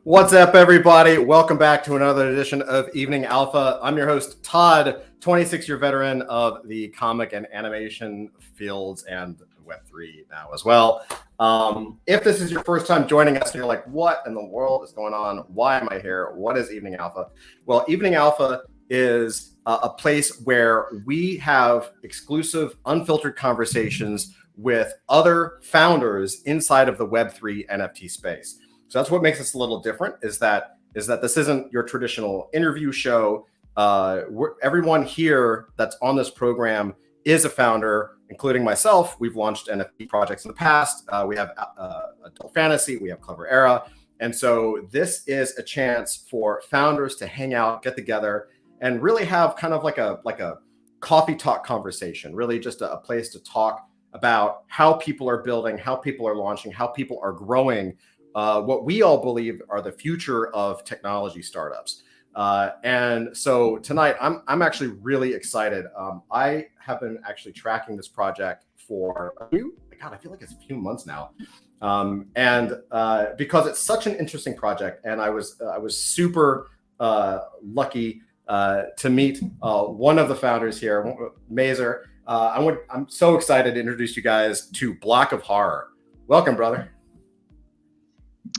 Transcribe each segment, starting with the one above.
What's up, everybody? Welcome back to another edition of Evening Alpha. I'm your host, Todd, 26-year veteran of the comic and animation fields and Web3 now as well. If this is your first time joining us and you're like, what in the world is going on? Why am I here? What is Evening Alpha? Well, Evening Alpha is a place where we have exclusive, unfiltered conversations with other founders inside of the Web3 NFT space. So that's what makes us a little different, is that this isn't your traditional interview show. Everyone here that's on this program is a founder, including myself. We've launched NFT projects in the past. We have Adult Fantasy, we have Clever Era. And so this is a chance for founders to hang out, get together, and really have kind of like a coffee talk conversation, really just a place to talk about how people are building, how people are launching, how people are growing, what we all believe are the future of technology startups. And so tonight, I'm actually really excited. I have been actually tracking this project for I feel like it's a few months now. Because it's such an interesting project, and I was super lucky to meet one of the founders here, Maazar. I'm so excited to introduce you guys to Block of Horror. Welcome, brother.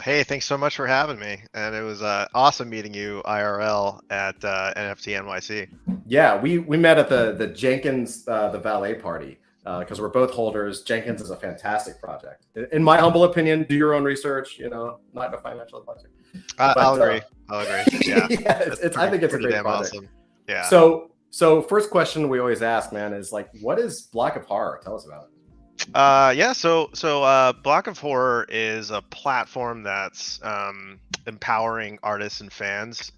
Hey, thanks so much for having me. And it was awesome meeting you IRL at NFT NYC. Yeah, we met at the Jenkins, the valet party, because we're both holders. Jenkins is a fantastic project. In my humble opinion, do your own research, not a financial advisor. I'll agree. Yeah, yeah I think it's a great project. Awesome. Yeah. So first question we always ask, man, is like, what is Block of Horror? Tell us about it. So Block of Horror is a platform that's empowering artists and fans.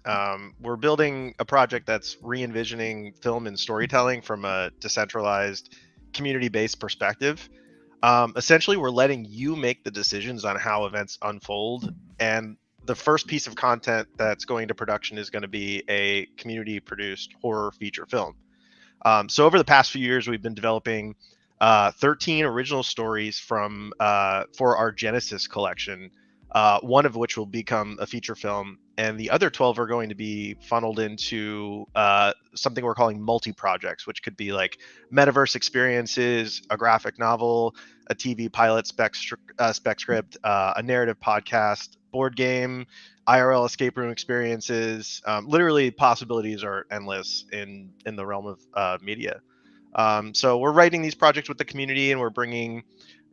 We're building a project that's re-envisioning film and storytelling from a decentralized, community-based perspective. Essentially, we're letting you make the decisions on how events unfold, and the first piece of content that's going to production is going to be a community-produced horror feature film. So over the past few years, we've been developing 13 original stories for our Genesis collection, one of which will become a feature film, and the other 12 are going to be funneled into something we're calling multi-projects, which could be like metaverse experiences, a graphic novel, a TV pilot spec script, a narrative podcast, board game, IRL escape room experiences. Literally, possibilities are endless in the realm of media. So we're writing these projects with the community, and we're bringing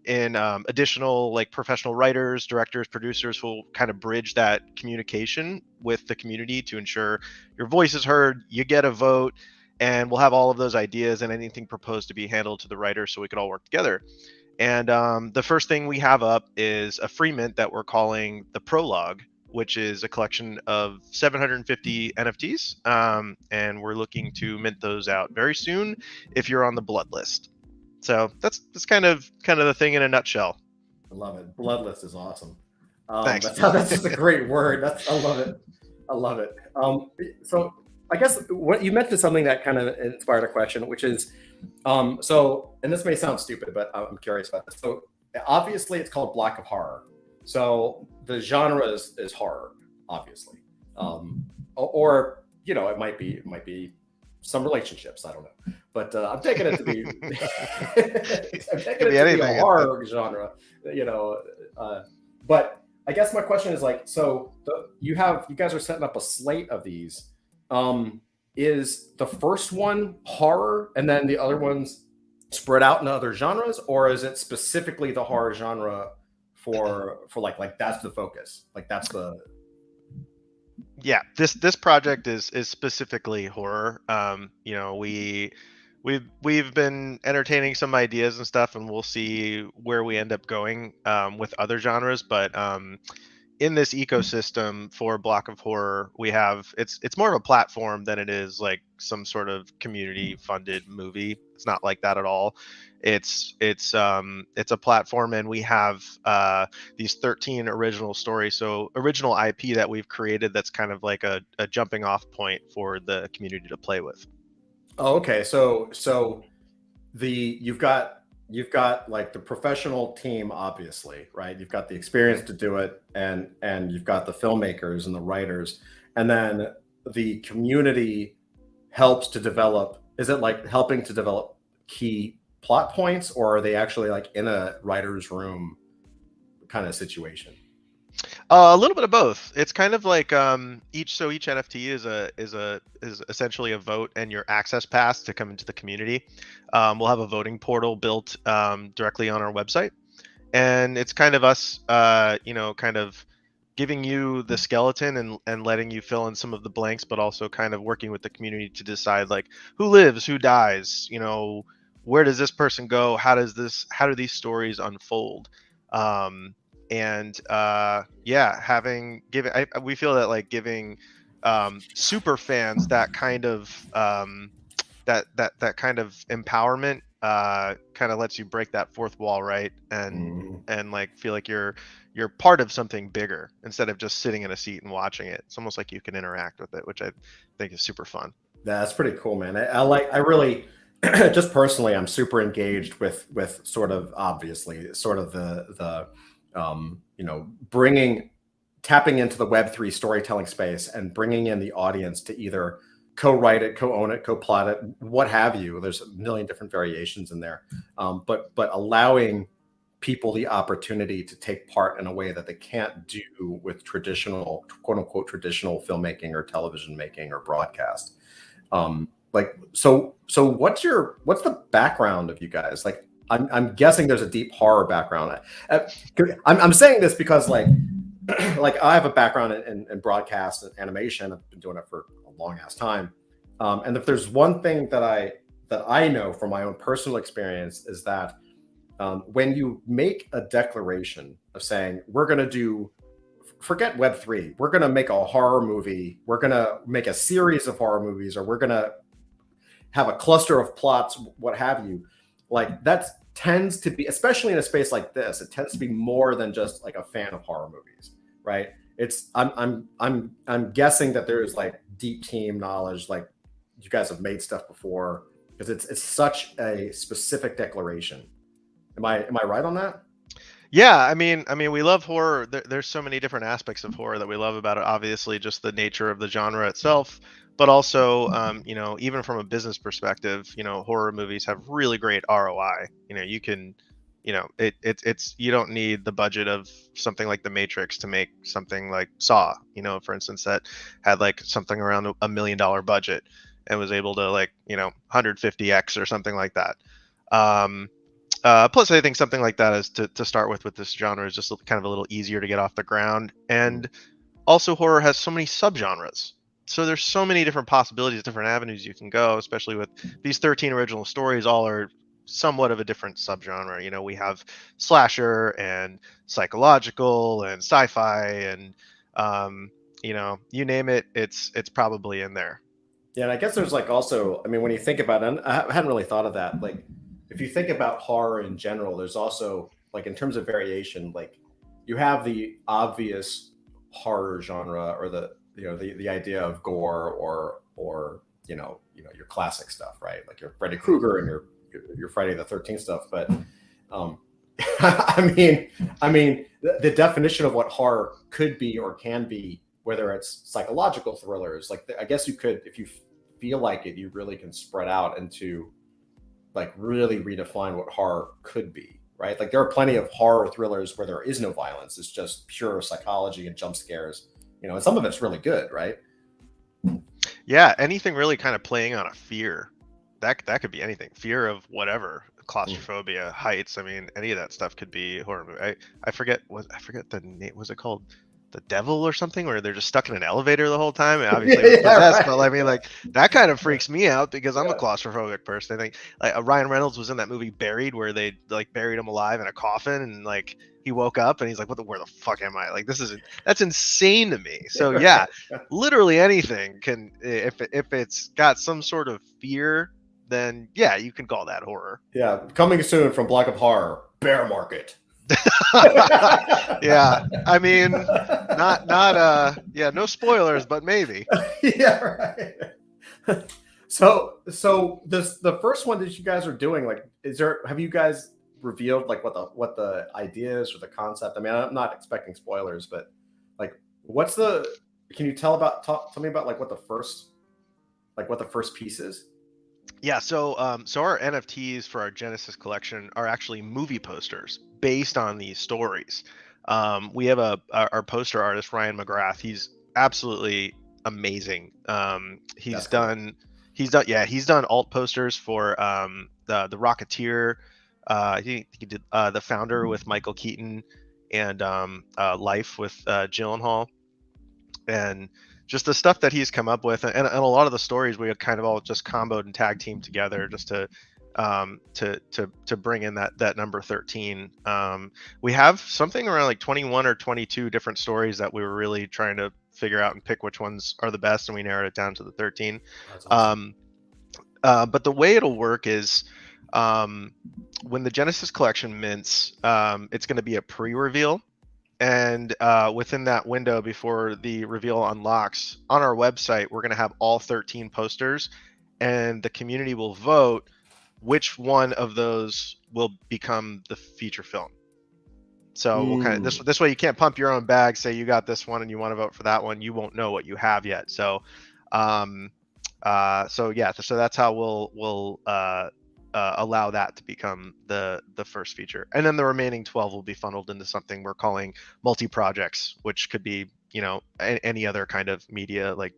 in additional like professional writers, directors, producers who will kind of bridge that communication with the community to ensure your voice is heard, you get a vote, and we'll have all of those ideas and anything proposed to be handled to the writers so we could all work together. And the first thing we have up is a free mint that we're calling the Prologue, which is a collection of 750 NFTs. And we're looking to mint those out very soon if you're on the blood list. So that's kind of the thing in a nutshell. I love it. Blood list is awesome. Thanks. That's just a great word. I love it. So I guess what you mentioned something that kind of inspired a question, which is, and this may sound stupid, but I'm curious about this. So obviously it's called Block of Horror. So the genre is horror, obviously, or it might be some relationships. I don't know, but I'm taking it to be a horror genre, But I guess my question is like, so you guys are setting up a slate of these. Is the first one horror, and then the other ones spread out into other genres, or is it specifically the horror genre? For like that's the focus, like that's the this project is specifically horror. We've been entertaining some ideas and stuff, and we'll see where we end up going with other genres, but in this ecosystem for Block of Horror, we have it's more of a platform than it is like some sort of community funded movie. It's not like that at all. It's a platform, and we have these 13 original stories, so original IP that we've created that's kind of like a jumping off point for the community to play with. Oh, okay. So you've got you've got like the professional team, obviously, right? You've got the experience to do it, and you've got the filmmakers and the writers, and then the community helps to develop. Is it like helping to develop key plot points, or are they actually like in a writer's room kind of situation? A little bit of both. It's kind of like each NFT is essentially a vote and your access pass to come into the community. We'll have a voting portal built directly on our website, and it's kind of us, kind of giving you the skeleton and letting you fill in some of the blanks, but also kind of working with the community to decide like who lives, who dies, where does this person go, how do these stories unfold. And having given we feel that like giving super fans that kind of that kind of empowerment kind of lets you break that fourth wall, right? And like feel like you're part of something bigger instead of just sitting in a seat and watching it. It's almost like you can interact with it, which I think is super fun. That's pretty cool, man. I really just personally, I'm super engaged with sort of obviously sort of the tapping into the Web3 storytelling space and bringing in the audience to either co-write it, co-own it, co-plot it, what have you. There's a million different variations in there, but allowing people the opportunity to take part in a way that they can't do with traditional, quote unquote, traditional filmmaking or television making or broadcast. So what's the background of you guys? Like, I'm guessing there's a deep horror background. I'm saying this because like I have a background in broadcast and animation. I've been doing it for a long ass time. And if there's one thing that I know from my own personal experience is that when you make a declaration of saying we're going to forget Web3, we're going to make a horror movie, we're going to make a series of horror movies, or we're going to have a cluster of plots, what have you. Like that tends to be, especially in a space like this, it tends to be more than just like a fan of horror movies, right? I'm guessing that there is like deep team knowledge, like you guys have made stuff before, because it's such a specific declaration. Am I right on that? Yeah, I mean, we love horror. There's so many different aspects of horror that we love about it. Obviously, just the nature of the genre itself, but also, even from a business perspective, horror movies have really great ROI. You can, it's you don't need the budget of something like The Matrix to make something like Saw. For instance, that had like something around $1 million budget and was able to like 150x or something like that. Plus, I think something like that is to start with this genre is just kind of a little easier to get off the ground. And also, horror has so many subgenres. So there's so many different possibilities, different avenues you can go, especially with these 13 original stories. All are somewhat of a different subgenre. We have slasher and psychological and sci-fi and, you name it, it's probably in there. Yeah, and I guess there's like also, I mean, when you think about it, I hadn't really thought of that. Like, if you think about horror in general, there's also like in terms of variation, like you have the obvious horror genre or the idea of gore or your classic stuff, right? Like your Freddy Krueger and your Friday the 13th stuff. But I mean the definition of what horror could be or can be, whether it's psychological thrillers, like I guess you could, if you feel like it, you really can spread out into like really redefine what horror could be, right? Like there are plenty of horror thrillers where there is no violence. It's just pure psychology and jump scares, and some of it's really good, right? Yeah, anything really kind of playing on a fear. That could be anything. Fear of whatever, claustrophobia, heights. I mean, any of that stuff could be horror movie. I forget the name. Was it called The Devil or something, where they're just stuck in an elevator the whole time? And obviously it was possessed, right. But I mean, like that kind of freaks me out because I'm a claustrophobic person. I think like Ryan Reynolds was in that movie Buried, where they like buried him alive in a coffin, and like he woke up and he's like, where the fuck am I? Like that's insane to me. So yeah, literally anything can, if it's got some sort of fear, then yeah, you can call that horror. Yeah, coming soon from Block of Horror, Bear Market. Yeah, I mean, not no spoilers, but maybe. Yeah, right. So this the first one that you guys are doing, like, have you guys revealed like what the idea is or the concept? I mean, I'm not expecting spoilers, but like, can you tell me about like what the first piece is? Yeah, so our NFTs for our Genesis collection are actually movie posters based on these stories. We have our poster artist Ryan McGrath. He's absolutely amazing. That's cool. He's done alt posters for the Rocketeer. I think he did the Founder with Michael Keaton, and Life with Gyllenhaal, and just the stuff that he's come up with, and a lot of the stories we had kind of all just comboed and tag teamed together just to bring in that number 13. We have something around like 21 or 22 different stories that we were really trying to figure out and pick which ones are the best, and we narrowed it down to the 13. That's awesome. But the way it'll work is, when the Genesis collection mints, it's going to be a pre-reveal. And within that window before the reveal unlocks, on our website, we're going to have all 13 posters, and the community will vote which one of those will become the feature film. So we'll kind of this way you can't pump your own bag, say you got this one and you want to vote for that one. You won't know what you have yet. So so that's how we'll allow that to become the first feature, and then the remaining 12 will be funneled into something we're calling multi-projects, which could be any other kind of media, like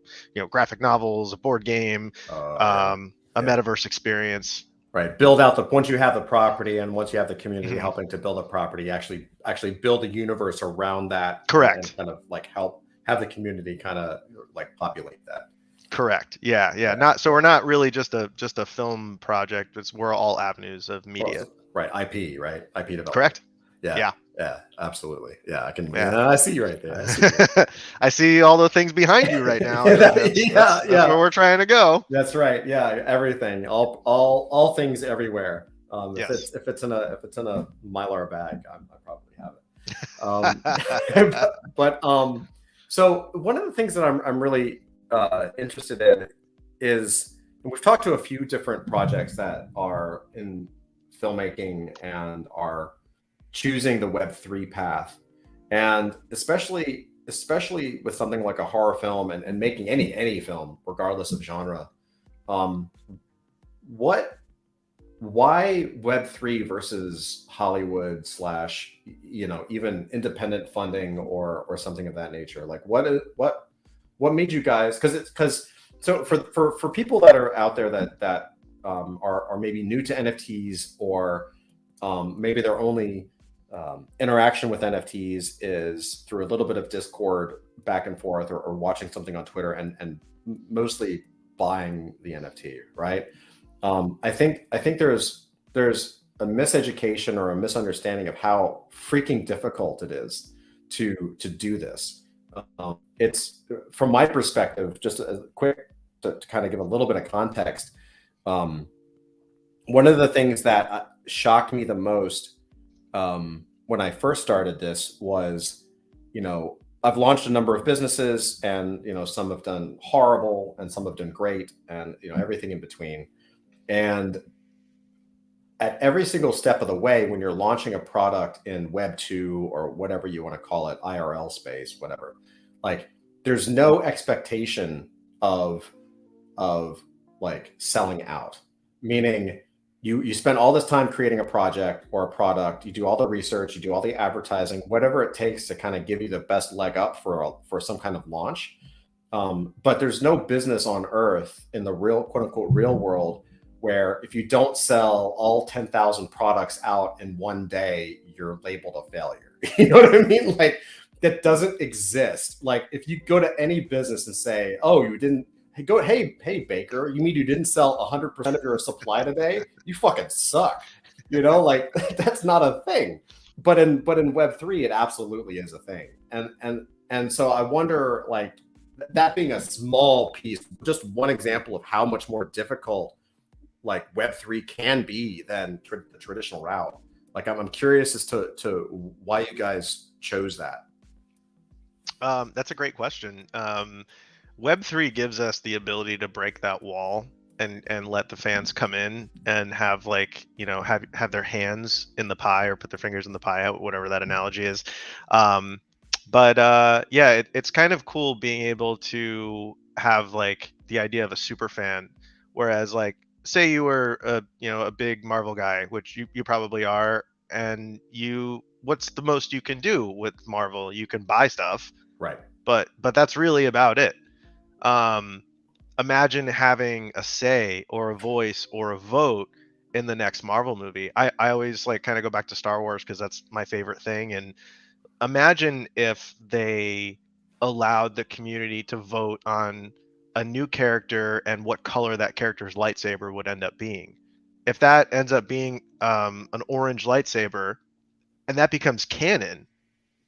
graphic novels, a board game, a metaverse experience. Right. Build out once you have the property, and once you have the community helping to build a property, actually build a universe around that. Correct. And kind of like help have the community kind of like populate that. Correct. Yeah. We're not really just a film project. We're all avenues of media. Right. IP. Right. IP development. Correct. Yeah. Absolutely. Yeah. I can. Yeah. I see you right there. I see all the things behind you right now. That's where we're trying to go. That's right. Yeah. Everything. All things everywhere. Yes. If it's in a Mylar bag, I probably have it. But so one of the things that I'm really interested in is, we've talked to a few different projects that are in filmmaking and are choosing the Web3 path, and especially with something like a horror film and making any film regardless of genre. Why Web3 versus Hollywood / even independent funding or something of that nature? Like what made you guys, so for people that are out there that are maybe new to NFTs, or maybe their only interaction with NFTs is through a little bit of Discord back and forth, or watching something on Twitter and mostly buying the NFT, right? I think there's a miseducation or a misunderstanding of how freaking difficult it is to do this. It's, from my perspective, just a quick to kind of give a little bit of context. One of the things that shocked me the most when I first started this was, I've launched a number of businesses, and some have done horrible and some have done great, and everything in between. And at every single step of the way, when you're launching a product in Web 2 or whatever you want to call it, IRL space, whatever, like there's no expectation of like selling out. Meaning you spend all this time creating a project or a product, you do all the research, you do all the advertising, whatever it takes to kind of give you the best leg up for some kind of launch. But there's no business on earth in the real, quote unquote, real world, where if you don't sell all 10,000 products out in one day, you're labeled a failure. You know what I mean? Like, that doesn't exist. Like, if you go to any business and say, oh, you didn't, hey Baker, you mean you didn't sell 100% of your supply today? You fucking suck. Like, that's not a thing. But in Web3, it absolutely is a thing. And so I wonder, like, that being a small piece, just one example of how much more difficult like Web3 can be than the traditional route. Like, I'm curious as to why you guys chose that. That's a great question. Web3 gives us the ability to break that wall and let the fans come in and have like, you know, have their hands in the pie or put their fingers in the pie, whatever that analogy is. um yeah, it's kind of cool being able to have like the idea of a super fan, whereas like say you were a, you know, a big Marvel guy, which you probably are, and you, what's the most you can do with Marvel? You can buy stuff, Right. but that's really about it. um Imagine having a say or a voice or a vote in the next Marvel movie. I always like kind of go back to Star Wars because that's my favorite thing. And imagine if they allowed the community to vote on a new character and what color that character's lightsaber would end up being. If that ends up being an orange lightsaber and that becomes canon,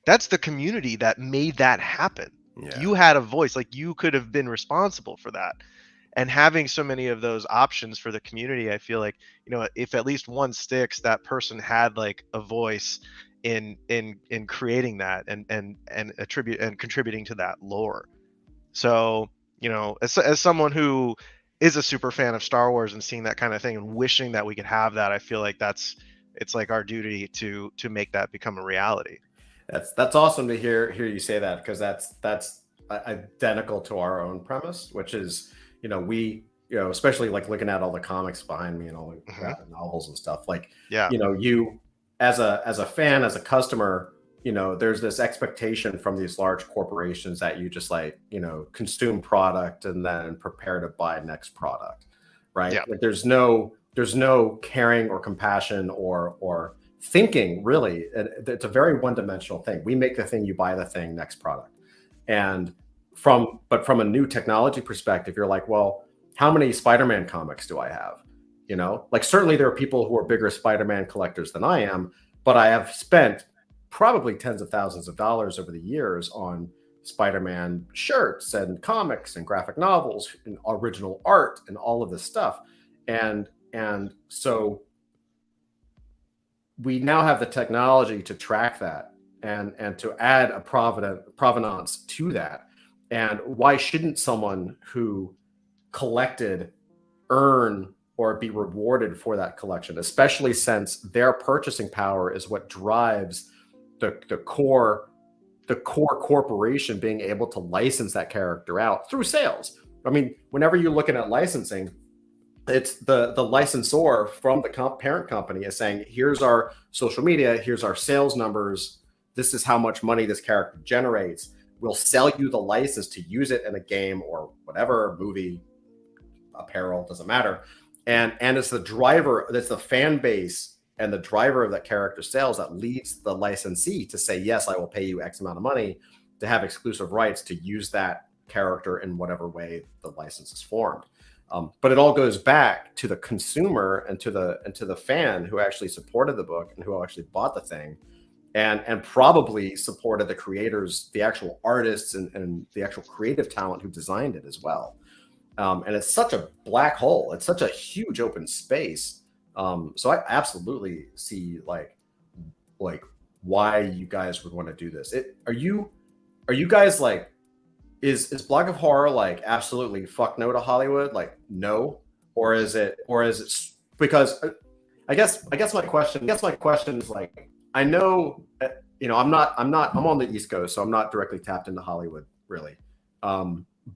that's the community that made that happen. Yeah. You had a voice, like you could have been responsible for that. And having so many of those options for the community, I feel like, you know, if at least one sticks, that person had like a voice in creating that and attribute and contributing to that lore. So, you know, as someone who is a super fan of Star Wars and seeing that kind of thing and wishing that we could have that, I feel like it's like our duty to make that become a reality. That's awesome to hear you say that, because that's identical to our own premise, which is, you know, we, you know, especially like looking at all the comics behind me and all the graphic novels and stuff, like, Yeah. you know, you as a fan, as a customer, you know, there's this expectation from these large corporations that you just like, you know, consume product and then prepare to buy next product, right? Yeah. Like there's no caring or compassion or thinking, really. It's a very one-dimensional thing. We make the thing, you buy the thing, next product. And from a new technology perspective, you're like, well, how many Spider-Man comics do I have? You know, like certainly there are people who are bigger Spider-Man collectors than I am, but I have spent probably tens of thousands of dollars over the years on Spider-Man shirts and comics and graphic novels and original art and all of this stuff. And so we now have the technology to track that and to add a provenance to that. And why shouldn't someone who collected earn or be rewarded for that collection, especially since their purchasing power is what drives the core corporation being able to license that character out through sales. I mean, whenever you're looking at licensing, it's the licensor from the parent company is saying, here's our social media, here's our sales numbers, this is how much money this character generates. We'll sell you the license to use it in a game or whatever, movie, apparel, doesn't matter. And it's the driver, that's the fan base and the driver of that character sales that leads the licensee to say, yes, I will pay you X amount of money to have exclusive rights to use that character in whatever way the license is formed. But it all goes back to the consumer and to the fan who actually supported the book and who actually bought the thing, and probably supported the creators, the actual artists and the actual creative talent who designed it as well. And it's such a black hole. It's such a huge open space. So I absolutely see like why you guys would want to do this. Are you guys like, is Block of Horror like absolutely fuck no to Hollywood? Like no, or is it because I guess my question is like, I know, you know, I'm on the East Coast, so I'm not directly tapped into Hollywood really.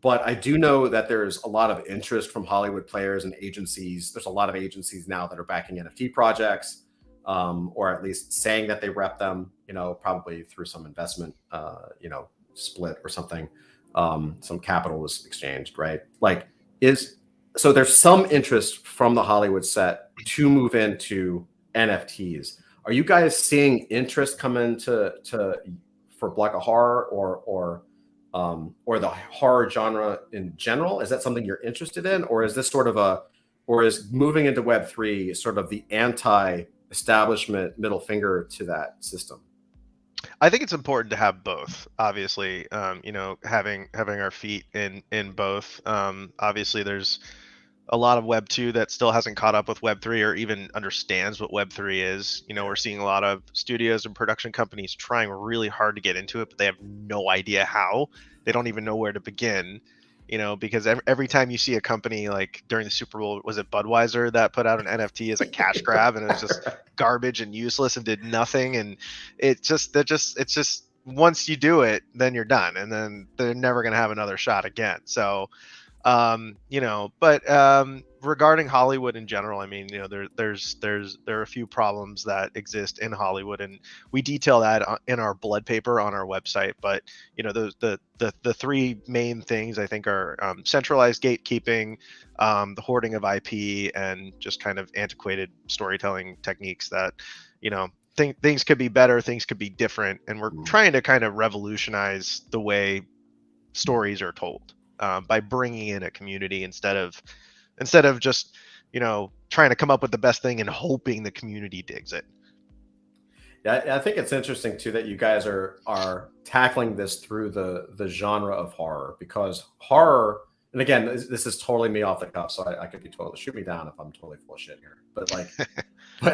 But I do know that there's a lot of interest from Hollywood players and agencies. There's a lot of agencies now that are backing NFT projects, or at least saying that they rep them, you know, probably through some investment, you know, split or something. Some capital was exchanged, right? Like so there's some interest from the Hollywood set to move into NFTs. Are you guys seeing interest come into for Block of Horror or the horror genre in general? Is that something you're interested in, or is this sort of is moving into Web3 sort of the anti-establishment middle finger to that system? I think it's important to have both. Obviously, you know, having our feet in both. Obviously, there's a lot of Web 2 that still hasn't caught up with Web 3 or even understands what Web 3 is. You know, we're seeing a lot of studios and production companies trying really hard to get into it, but they have no idea how. They don't even know where to begin. because every time you see a company like during the Super Bowl, was it Budweiser that put out an NFT as a cash grab, and it was just garbage and useless and did nothing, and it's just once you do it, then you're done, and then they're never going to have another shot again. So but regarding Hollywood in general, I mean, there are a few problems that exist in Hollywood, and we detail that in our blood paper on our website. But the three main things I think are centralized gatekeeping, the hoarding of IP, and just kind of antiquated storytelling techniques that things could be better, things could be different, and we're trying to kind of revolutionize the way stories are told. By bringing in a community instead of just trying to come up with the best thing and hoping the community digs it. Yeah, I think it's interesting too that you guys are tackling this through the genre of horror, because horror, and again, this is totally me off the cuff, so I could be totally, shoot me down if I'm totally full of shit here, but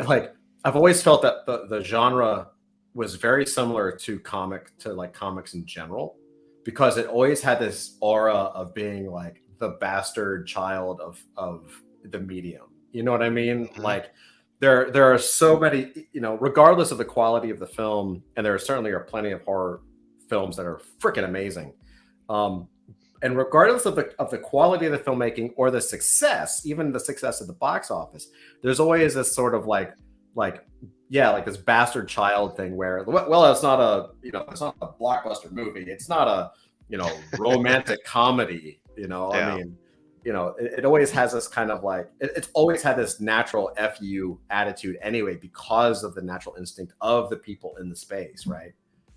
like I've always felt that the genre was very similar to comics in general, because it always had this aura of being like the bastard child of the medium. You know what I mean? Mm-hmm. Like there are so many, regardless of the quality of the film, and there certainly are plenty of horror films that are freaking amazing. And regardless of the quality of the filmmaking or the success, even the success of the box office, there's always this sort of like this bastard child thing where, well, it's not a blockbuster movie. It's not a, romantic comedy, Yeah. I mean, it always has this kind of like, it's always had this natural FU attitude anyway, because of the natural instinct of the people in the space. Right.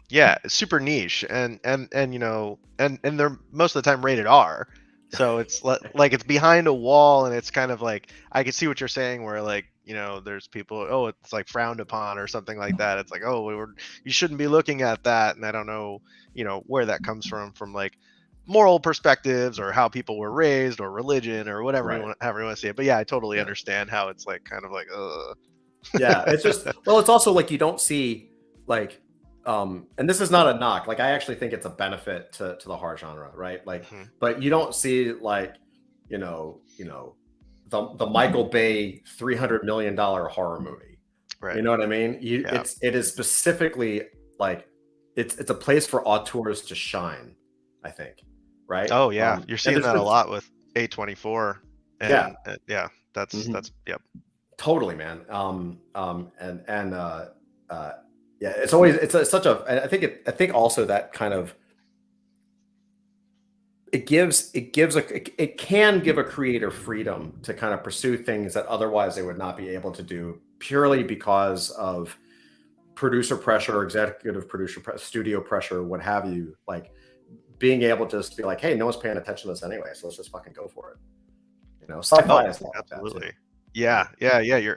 Yeah. It's super niche and they're most of the time rated R. So it's like it's behind a wall, and it's kind of like, I can see what you're saying where like, there's people, it's like frowned upon or something like that. It's like, you shouldn't be looking at that. And I don't know, where that comes from like moral perspectives or how people were raised or religion or whatever, right. However you want to see it. But yeah, I totally understand how it's like kind of like, yeah, it's just, well, it's also like, you don't see like, and this is not a knock. Like, I actually think it's a benefit to the horror genre, right? Like, but you don't see like, the Michael Bay $300 million horror movie, right? You know what I mean? It is specifically like it's a place for auteurs to shine, I think, right? Oh yeah, you're seeing that a lot with A24. And, that's yep, totally, man. Yeah, it's always such a. I think also that kind of it can give a creator freedom to kind of pursue things that otherwise they would not be able to do, purely because of producer pressure, executive producer, studio pressure, what have you. Like being able to just be like, hey, no one's paying attention to this anyway, so let's just fucking go for it. Sci-fi is like absolutely. That too. Yeah.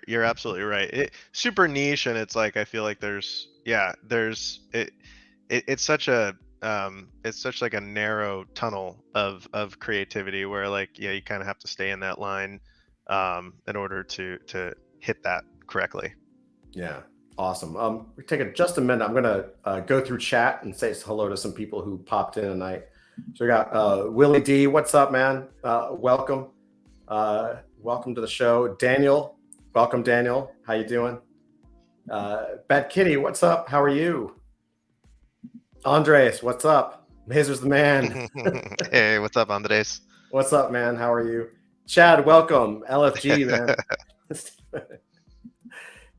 You're absolutely right. Super niche, and it's like I feel like it's such like a narrow tunnel of creativity where like you kind of have to stay in that line in order to hit that correctly. Yeah, awesome. We're taking just a minute. I'm gonna go through chat and say hello to some people who popped in tonight. So we got Willie D. What's up, man? Welcome. Welcome to the show. Daniel, welcome, Daniel. How you doing? Bad Kitty, what's up? How are you? Andres, what's up? Maazar's the man. Hey, what's up, Andres? What's up, man? How are you? Chad, welcome. LFG, man.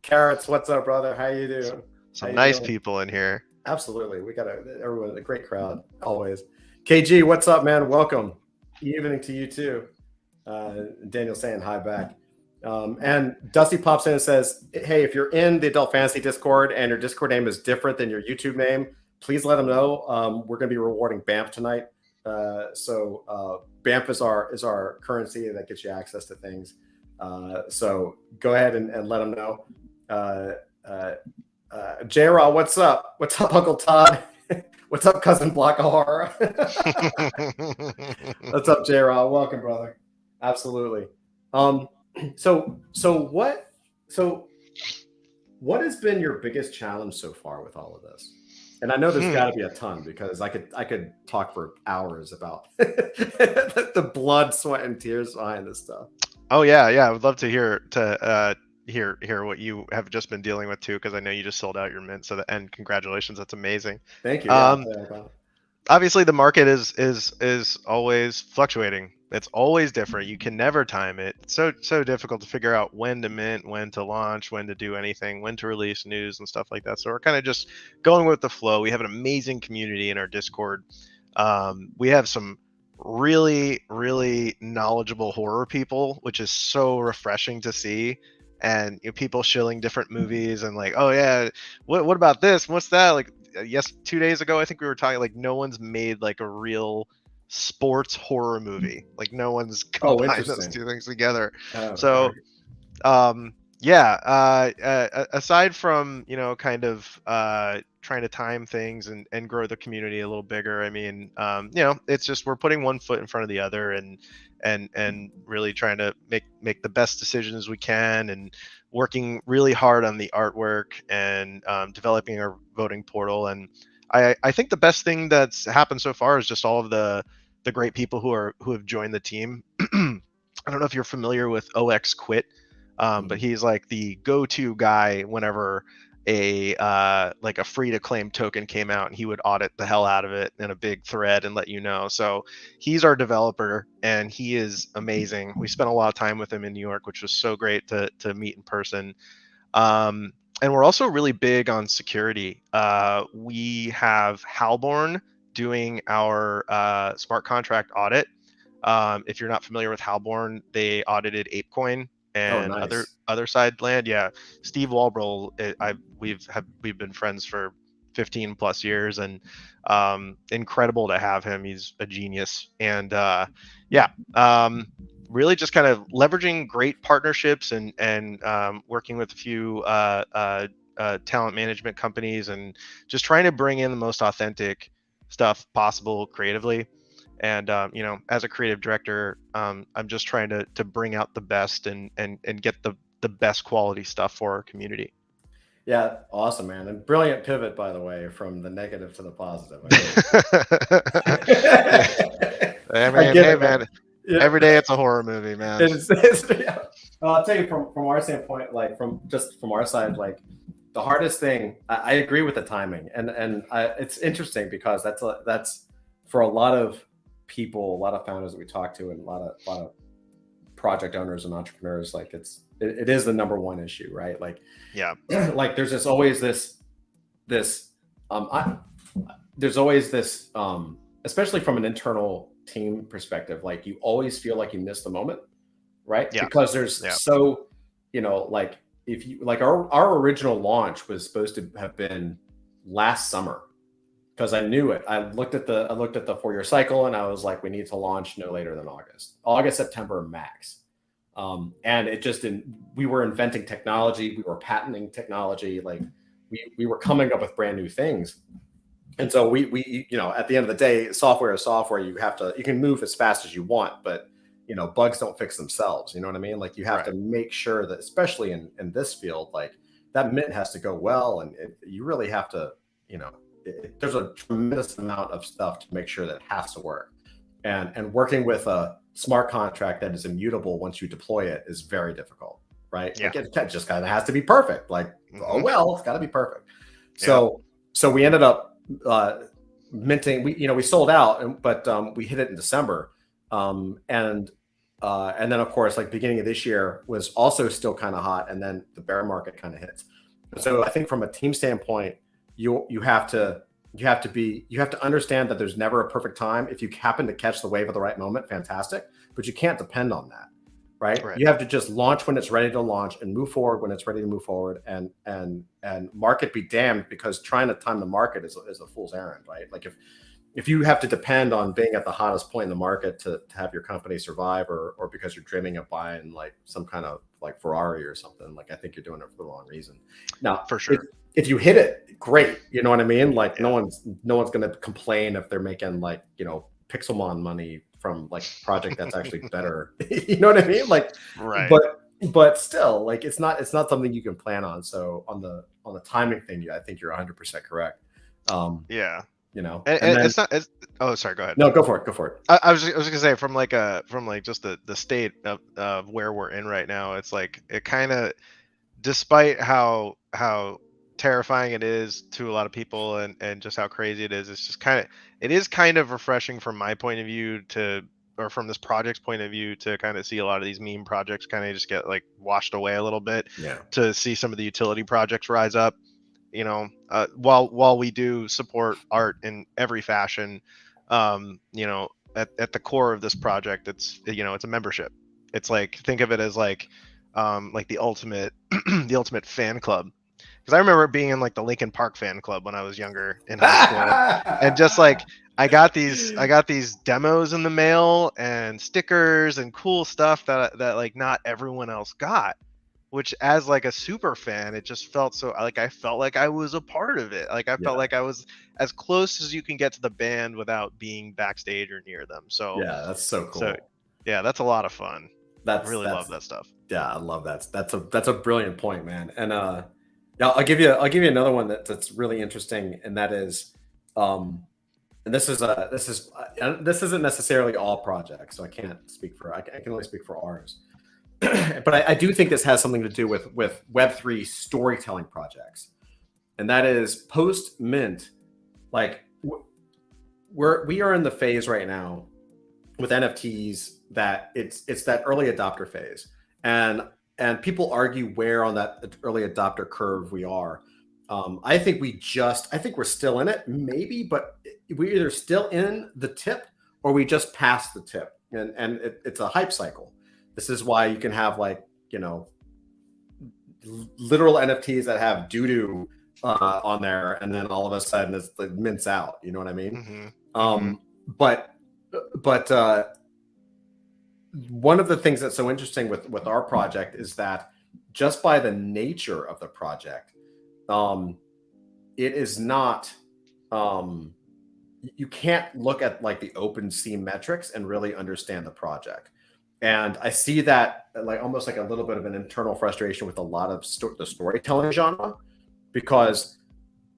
Carrots, what's up, brother? How you doing? Some nice people in here. Absolutely. We got everyone, a great crowd, always. KG, what's up, man? Welcome. Evening to you, too. Daniel saying hi back. And Dusty pops in and says, hey, if you're in the Adult Fantasy Discord and your Discord name is different than your YouTube name, please let them know. We're going to be rewarding BAMF tonight. So BAMF is our currency that gets you access to things. So go ahead and let them know. J-Raw, what's up? What's up, Uncle Todd? What's up, Cousin Block of Horror? What's up, J-Raw? Welcome, brother. Absolutely. So what has been your biggest challenge so far with all of this? And I know there's got to be a ton, because I could talk for hours about the blood, sweat, and tears behind this stuff. Oh yeah, I would love to hear what you have just been dealing with too, because I know you just sold out your mint. And congratulations, that's amazing. Thank you. Yeah, I'll tell you about it. Obviously the market is always fluctuating. It's always different. You can never time it. It's so difficult to figure out when to mint, when to launch, when to do anything, when to release news and stuff like that. So we're kind of just going with the flow. We have an amazing community in our Discord. We have some really knowledgeable horror people, which is so refreshing to see. And people shilling different movies and like, oh yeah, what about this? What's that? Like, yes, 2 days ago I think we were talking, like, no one's made like a real sports horror movie. Like, no one's combined those two things together. So aside from kind of trying to time things and grow the community a little bigger, I mean, it's just we're putting one foot in front of the other and really trying to make the best decisions we can, and working really hard on the artwork and developing our voting portal. And I think the best thing that's happened so far is just all of the great people who have joined the team. I don't know if you're familiar with OX Quit, but he's like the go-to guy whenever a free to claim token came out, and he would audit the hell out of it in a big thread and let you know. So he's our developer, and he is amazing. We spent a lot of time with him in New York, which was so great to meet in person. And we're also really big on security. We have Halborn doing our smart contract audit. If you're not familiar with Halborn, they audited ApeCoin and other side land. Yeah, Steve Walbrell, we've been friends for 15 plus years, and incredible to have him. He's a genius. And really just kind of leveraging great partnerships and working with a few talent management companies, and just trying to bring in the most authentic stuff possible creatively. And as a creative director, I'm just trying to bring out the best and get the best quality stuff for our community. Yeah, awesome, man. And brilliant pivot, by the way, from the negative to the positive. Man, every day it's a horror movie, man. I'll tell you from our standpoint, like from our side, like the hardest thing, I agree with the timing, and it's interesting because that's for a lot of people, a lot of founders that we talk to, and a lot of project owners and entrepreneurs, like it is the number one issue, right? Like, yeah, like there's always this especially from an internal team perspective, like you always feel like you missed the moment, right? Yeah. Because there's like if you like our original launch was supposed to have been last summer, because I knew it. I looked at the 4-year cycle, and I was like, we need to launch no later than August, September max. And it just didn't. We were inventing technology, we were patenting technology, like we were coming up with brand new things. And so we at the end of the day, software is software. You can move as fast as you want, but bugs don't fix themselves. You know what I mean? Like you have to make sure that, especially in this field, like that mint has to go well, and you really have to, there's a tremendous amount of stuff to make sure that it has to work. And working with a smart contract that is immutable once you deploy it is very difficult, right? Yeah. Like it just kind of has to be perfect. Like, oh well, it's got to be perfect. Yeah. So we ended up minting. We sold out, but we hit it in December, and then of course, like beginning of this year was also still kind of hot, and then the bear market kind of hits. So I think from a team standpoint, you have to understand that there's never a perfect time. If you happen to catch the wave at the right moment, fantastic, but you can't depend on that, right? You have to just launch when it's ready to launch and move forward when it's ready to move forward, and market be damned, because trying to time the market is a fool's errand, right? Like if you have to depend on being at the hottest point in the market to have your company survive, or because you're dreaming of buying like some kind of like Ferrari or something, like I think you're doing it for the wrong reason. Now, for sure, if you hit it, great. You know what I mean? Like no one's going to complain if they're making like, Pixelmon money from like a project that's actually better. You know what I mean? Like, right. But still, like it's not something you can plan on. So on the timing thing, I think you're 100% correct. Yeah. And then It's not. Oh, sorry. Go ahead. no, go for it. Go for it. I was gonna say from like just the state of where we're in right now. It's like it kind of, despite how terrifying it is to a lot of people and just how crazy it is, it's just it is kind of refreshing from my point of view or from this project's point of view to kind of see a lot of these meme projects kind of just get like washed away a little bit. Yeah. To see some of the utility projects rise up, while we do support art in every fashion, at the core of this project, it's a membership. It's like, think of it as like the ultimate the ultimate fan club, because I remember being in like the Linkin Park fan club when I was younger in high school, and just like I got these demos in the mail and stickers and cool stuff that like not everyone else got, which as like a super fan, it just felt so like I felt like I was a part of it. Like I felt like I was as close as you can get to the band without being backstage or near them. So yeah, that's so cool. So yeah, that's a lot of fun. I really love that stuff. Yeah, I love that. That's a brilliant point, man. And yeah, I'll give you another one that's really interesting, and that is, and this isn't necessarily all projects, so I can't speak for. I can only speak for ours. But I do think this has something to do with Web3 storytelling projects, and that is post mint. Like we are in the phase right now with NFTs that it's that early adopter phase, and people argue where on that early adopter curve we are. I think we're still in it, maybe, but we're either still in the tip or we just passed the tip, and it's a hype cycle. This is why you can have like, literal NFTs that have doo-doo on there, and then all of a sudden it's like mints out. You know what I mean? Mm-hmm. But one of the things that's so interesting with our project is that just by the nature of the project, it is not, you can't look at like the OpenSea metrics and really understand the project. And I see that like almost like a little bit of an internal frustration with a lot of the storytelling genre, because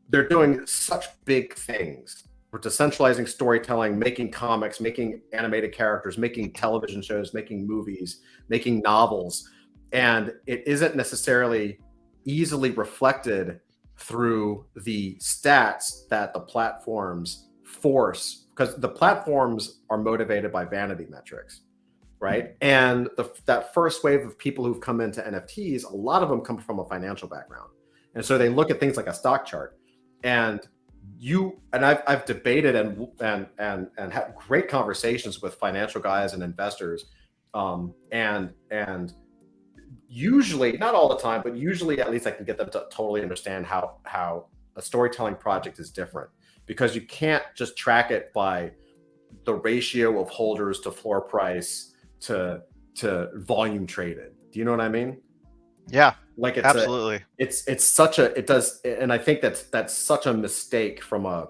they're doing such big things. We're decentralizing storytelling, making comics, making animated characters, making television shows, making movies, making novels. And it isn't necessarily easily reflected through the stats that the platforms force, because the platforms are motivated by vanity metrics. Right. And that first wave of people who've come into NFTs, a lot of them come from a financial background. And so they look at things like a stock chart. And I've debated and had great conversations with financial guys and investors. And usually, not all the time, but usually at least I can get them to totally understand how a storytelling project is different, because you can't just track it by the ratio of holders to floor price to volume traded. Do you know what I mean? Yeah, like it's absolutely. And I think that's such a mistake from a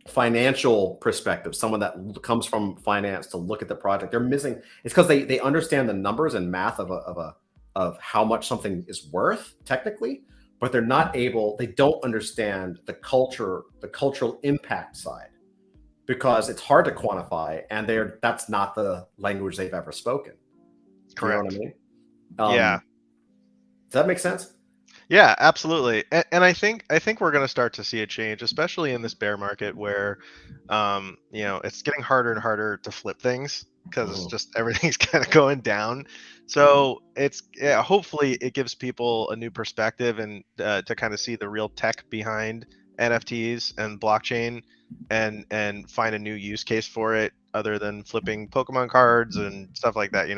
financial perspective. Someone that comes from finance to look at the project, they're missing. It's because they understand the numbers and math of how much something is worth technically, but they don't understand the cultural impact side, because it's hard to quantify, and that's not the language they've ever spoken. Correct. You know what I mean? Yeah. Does that make sense? Yeah, absolutely. And I think we're going to start to see a change, especially in this bear market where, it's getting harder and harder to flip things, because it's just everything's kind of going down. So hopefully it gives people a new perspective and to kind of see the real tech behind NFTs and blockchain, and find a new use case for it other than flipping Pokemon cards and stuff like that.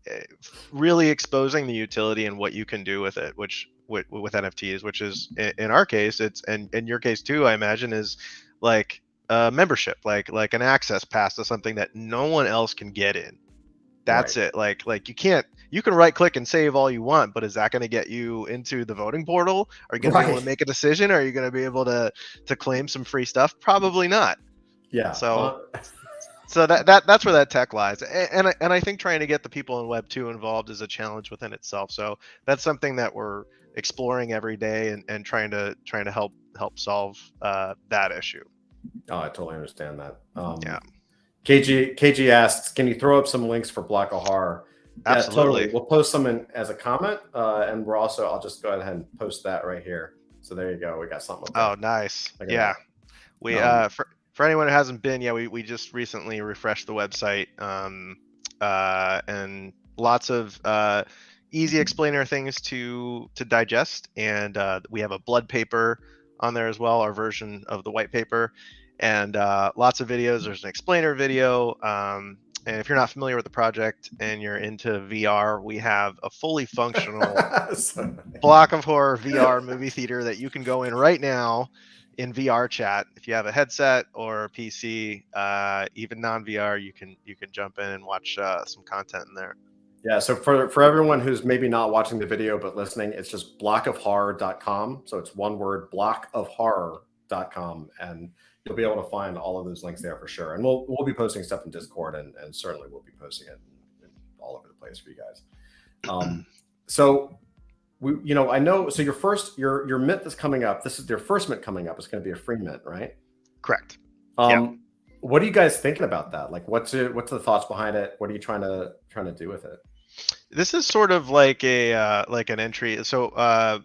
It's really exposing the utility and what you can do with it, which with NFTs, which is in our case, it's, and in your case too, I imagine, is like a membership, like an access pass to something that no one else can get in. That's right. It. Like you can right click and save all you want, but is that going to get you into the voting portal? Are you going to be able to make a decision? Are you going to be able to claim some free stuff? Probably not. Yeah. So that's where that tech lies, and I think trying to get the people in Web 2 involved is a challenge within itself. So that's something that we're exploring every day and trying to help solve that issue. Oh, I totally understand that. Yeah. KG asks, can you throw up some links for Block of Horror? Absolutely. Yeah, totally. We'll post some in as a comment, and we're also, I'll just go ahead and post that right here. So there you go. We got something. Oh, nice. Yeah. We for anyone who hasn't been, we just recently refreshed the website, and lots of easy explainer things to digest, and we have a blood paper on there as well, our version of the white paper, and lots of videos. There's an explainer video, and if you're not familiar with the project and you're into VR, we have a fully functional Block of Horror VR movie theater that you can go in right now in VR chat. If you have a headset or a PC, even non-VR, you can jump in and watch some content in there. Yeah, so for everyone who's maybe not watching the video but listening, it's just blockofhorror.com. So it's one word, blockofhorror.com, and you'll be able to find all of those links there for sure. And we'll be posting stuff in Discord, and certainly we'll be posting it all over the place for you guys. So I know. So your mint that's coming up. This is your first mint coming up. It's going to be a free mint, right? Correct. What are you guys thinking about that? Like, what's the thoughts behind it? What are you trying to do with it? This is sort of like an entry. So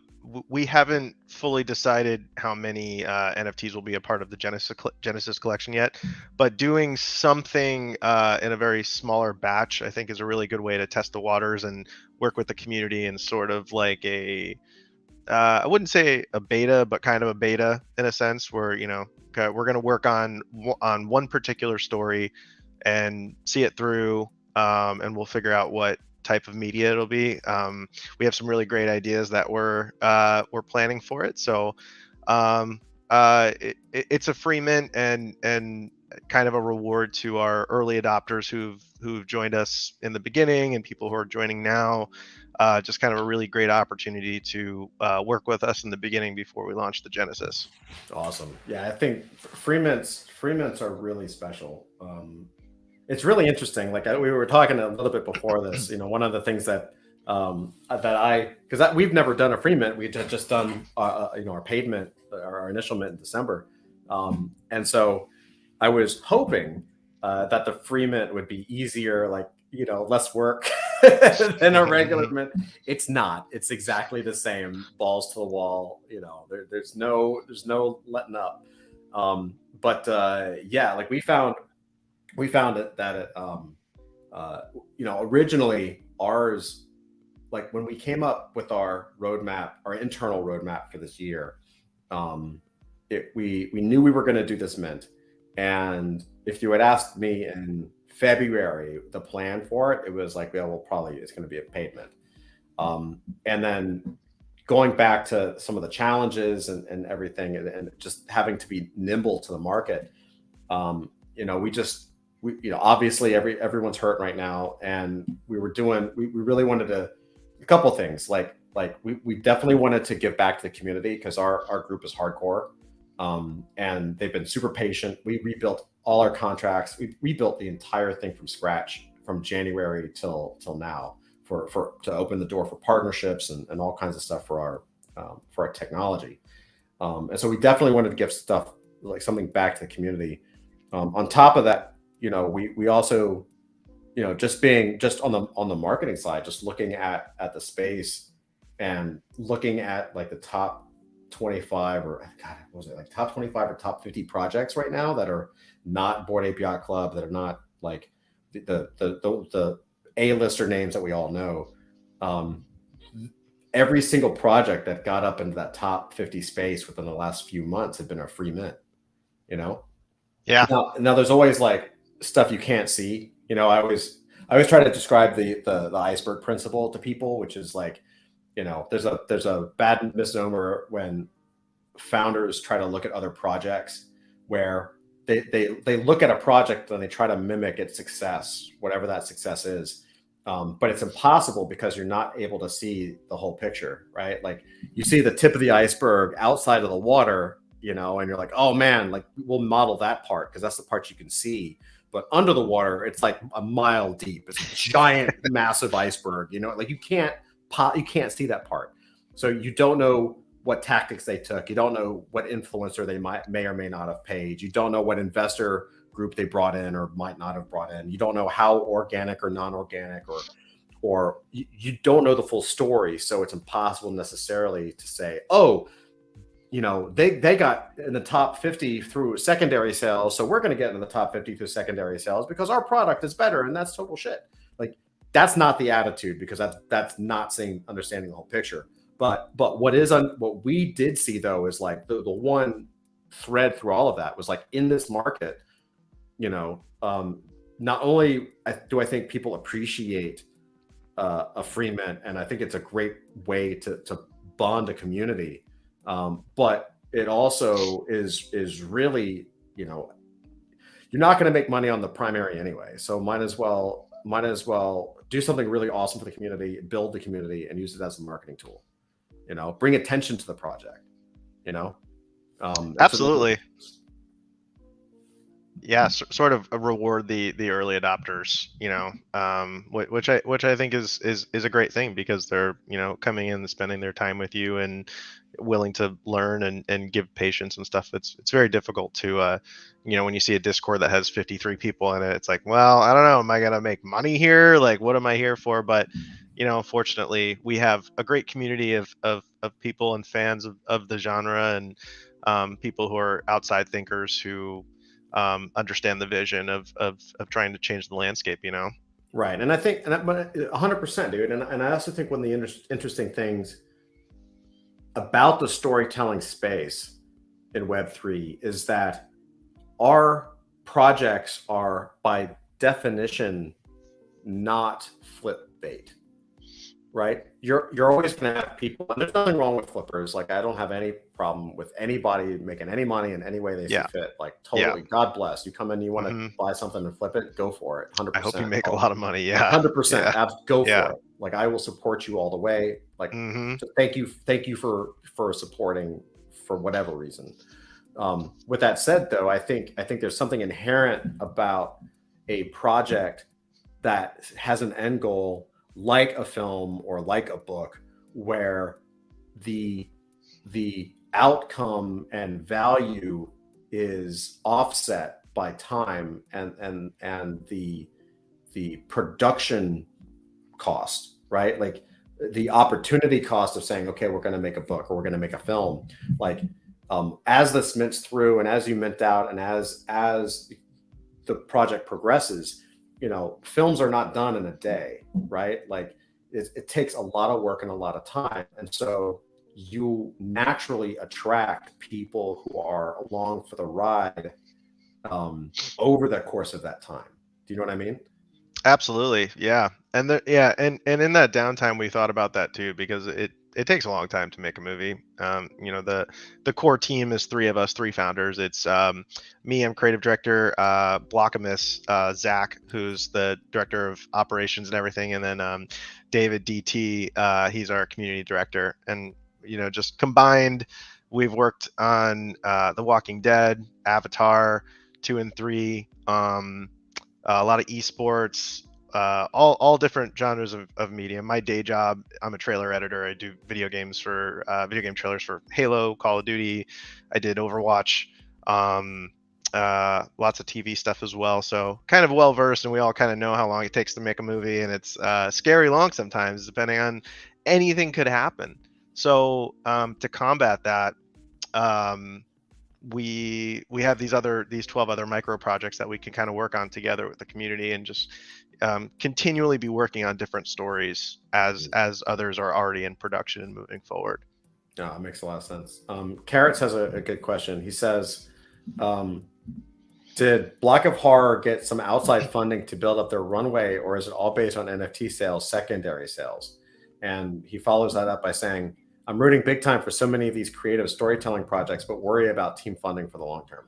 we haven't fully decided how many NFTs will be a part of the Genesis collection yet, but doing something in a very smaller batch, I think, is a really good way to test the waters and work with the community and sort of like I wouldn't say a beta, but kind of a beta in a sense, where we're going to work on one particular story and see it through, and we'll figure out what type of media it'll be. We have some really great ideas that we're planning for it. So it's a free mint and kind of a reward to our early adopters who've joined us in the beginning and people who are joining now. Just kind of a really great opportunity to work with us in the beginning before we launch the Genesis. Awesome. Yeah, I think free mints are really special. It's really interesting. Like we were talking a little bit before this, one of the things that because we've never done a free mint. We had just done our paid mint, our initial mint in December, and so I was hoping that the free mint would be easier, like less work than a regular mint. It's not. It's exactly the same, balls to the wall. There's no letting up. But like we found it that it originally ours, like when we came up with our roadmap, our internal roadmap for this year, we knew we were going to do this mint, and if you had asked me in February the plan for it, it was like, probably it's going to be a paid mint. And then going back to some of the challenges and everything, and just having to be nimble to the market, obviously everyone's hurt right now, and we really wanted to a couple things, like we definitely wanted to give back to the community because our group is hardcore, and they've been super patient. We rebuilt all our contracts. We rebuilt the entire thing from scratch from January till now to open the door for partnerships and all kinds of stuff for our technology. And so we definitely wanted to give stuff, like something back to the community. On top of that, we also, just on the marketing side, just looking at the space and looking at like the top 25 or top 25 or top 50 projects right now that are not Bored Ape Yacht Club, that are not like the A-lister names that we all know. Every single project that got up into that top 50 space within the last few months had been a free mint, Yeah. Now there's always like stuff you can't see. I always try to describe the iceberg principle to people, which is like, there's a bad misnomer when founders try to look at other projects where they look at a project and they try to mimic its success, whatever that success is. But it's impossible because you're not able to see the whole picture, right? Like you see the tip of the iceberg outside of the water, and you're like, oh man, like we'll model that part because that's the part you can see. But under the water, it's like a mile deep. It's a giant, massive iceberg, like you can't see that part. So you don't know what tactics they took. You don't know what influencer they may or may not have paid. You don't know what investor group they brought in or might not have brought in. You don't know how organic or non-organic, or you don't know the full story. So it's impossible necessarily to say, oh, they got in the top 50 through secondary sales, so we're going to get in the top 50 through secondary sales because our product is better, and that's total shit. Like, that's not the attitude, because that's not understanding the whole picture. But what we did see, though, is like the one thread through all of that was like, in this market, not only do I think people appreciate a free mint, and I think it's a great way to bond a community, but it also is really, you're not going to make money on the primary anyway, so might as well do something really awesome for the community, build the community, and use it as a marketing tool. Bring attention to the project. Absolutely. Yeah, sort of reward the early adopters, which I think is a great thing, because they're coming in and spending their time with you and willing to learn and give patience and stuff. It's very difficult to when you see a Discord that has 53 people in it, it's like, well, I don't know, am I gonna make money here? Like, what am I here for? But fortunately, we have a great community of people and fans of the genre, and people who are outside thinkers who understand the vision of trying to change the landscape. Right. And I think, 100%, dude. And I also think one of the interesting things about the storytelling space in Web3 is that our projects are, by definition, not flip bait. Right? You're always going to have people, and there's nothing wrong with flippers. Like, I don't have any problem with anybody making any money in any way they see fit. Like, totally, God bless. You come in, you want to buy something and flip it, go for it. 100%. I hope you make a lot of money. Yeah. 100%. Go for it. Like, I will support you all the way. Like, so thank you for supporting for whatever reason. With that said, though, I think there's something inherent about a project that has an end goal, like a film or like a book, where the outcome and value is offset by time and the production cost, right? Like, the opportunity cost of saying, okay, we're going to make a book or we're going to make a film. Like, as this mints through and as you mint out and as the project progresses, films are not done in a day, right? Like, it takes a lot of work and a lot of time. And so you naturally attract people who are along for the ride over the course of that time. Do you know what I mean? Absolutely. Yeah. And and in that downtime, we thought about that too, because it takes a long time to make a movie. The core team is three founders. It's me, I'm creative director, Blockamus, Zach, who's the director of operations and everything, and then David DT, he's our community director. And just combined, we've worked on The Walking Dead, Avatar 2 and 3, a lot of esports, all different genres of media. My day job, I'm a trailer editor. I do video game trailers for Halo, Call of Duty. I did Overwatch, lots of TV stuff as well. So kind of well versed, and we all kind of know how long it takes to make a movie, and it's scary long sometimes, depending on anything could happen. So to combat that, we have these 12 other micro projects that we can kind of work on together with the community, and just continually be working on different stories as others are already in production and moving forward. Yeah, it makes a lot of sense. Carrots has a good question. He says, did Block of Horror get some outside funding to build up their runway, or is it all based on NFT sales, secondary sales? And he follows that up by saying, I'm rooting big time for so many of these creative storytelling projects, but worry about team funding for the long term.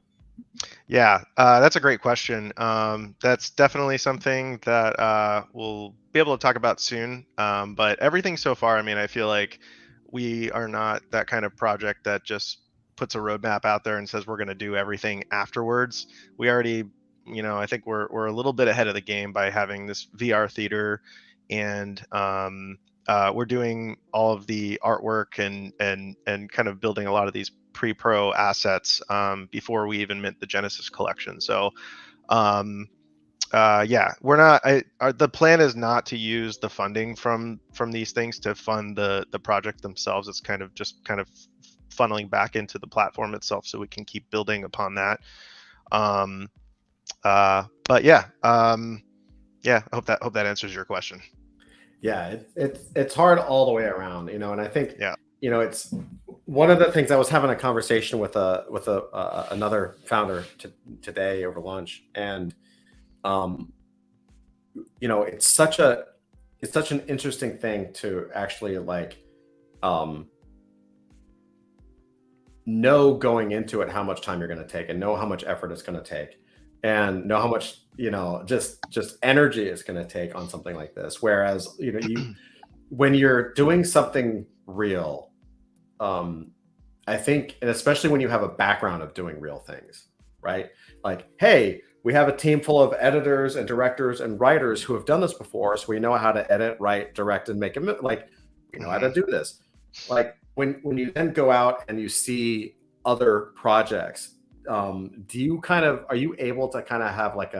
Yeah, that's a great question. That's definitely something that we'll be able to talk about soon. But everything so far, I mean, I feel like we are not that kind of project that just puts a roadmap out there and says we're going to do everything afterwards. We already, I think we're a little bit ahead of the game by having this VR theater and we're doing all of the artwork and kind of building a lot of these pre-pro assets before we even mint the Genesis collection. So yeah, we're not. The plan is not to use the funding from these things to fund the project themselves. It's kind of just kind of funneling back into the platform itself, so we can keep building upon that. But yeah, yeah. I hope that answers your question. Yeah, it's hard all the way around, you know, and I think, Yeah. you know, it's one of the things. I was having a conversation with another founder today over lunch, and you know, it's such an interesting thing to actually like know going into it how much time you're going to take, and know how much effort it's going to take, and know how much, you know, just energy it's going to take on something like this. Whereas, you know, when you're doing something real, I think, and especially when you have a background of doing real things, right? Like, hey, we have a team full of editors and directors and writers who have done this before, so we know how to edit, write, direct, and make a like, we know how to do this. Like when you then go out and you see other projects, do you are you able to kind of have like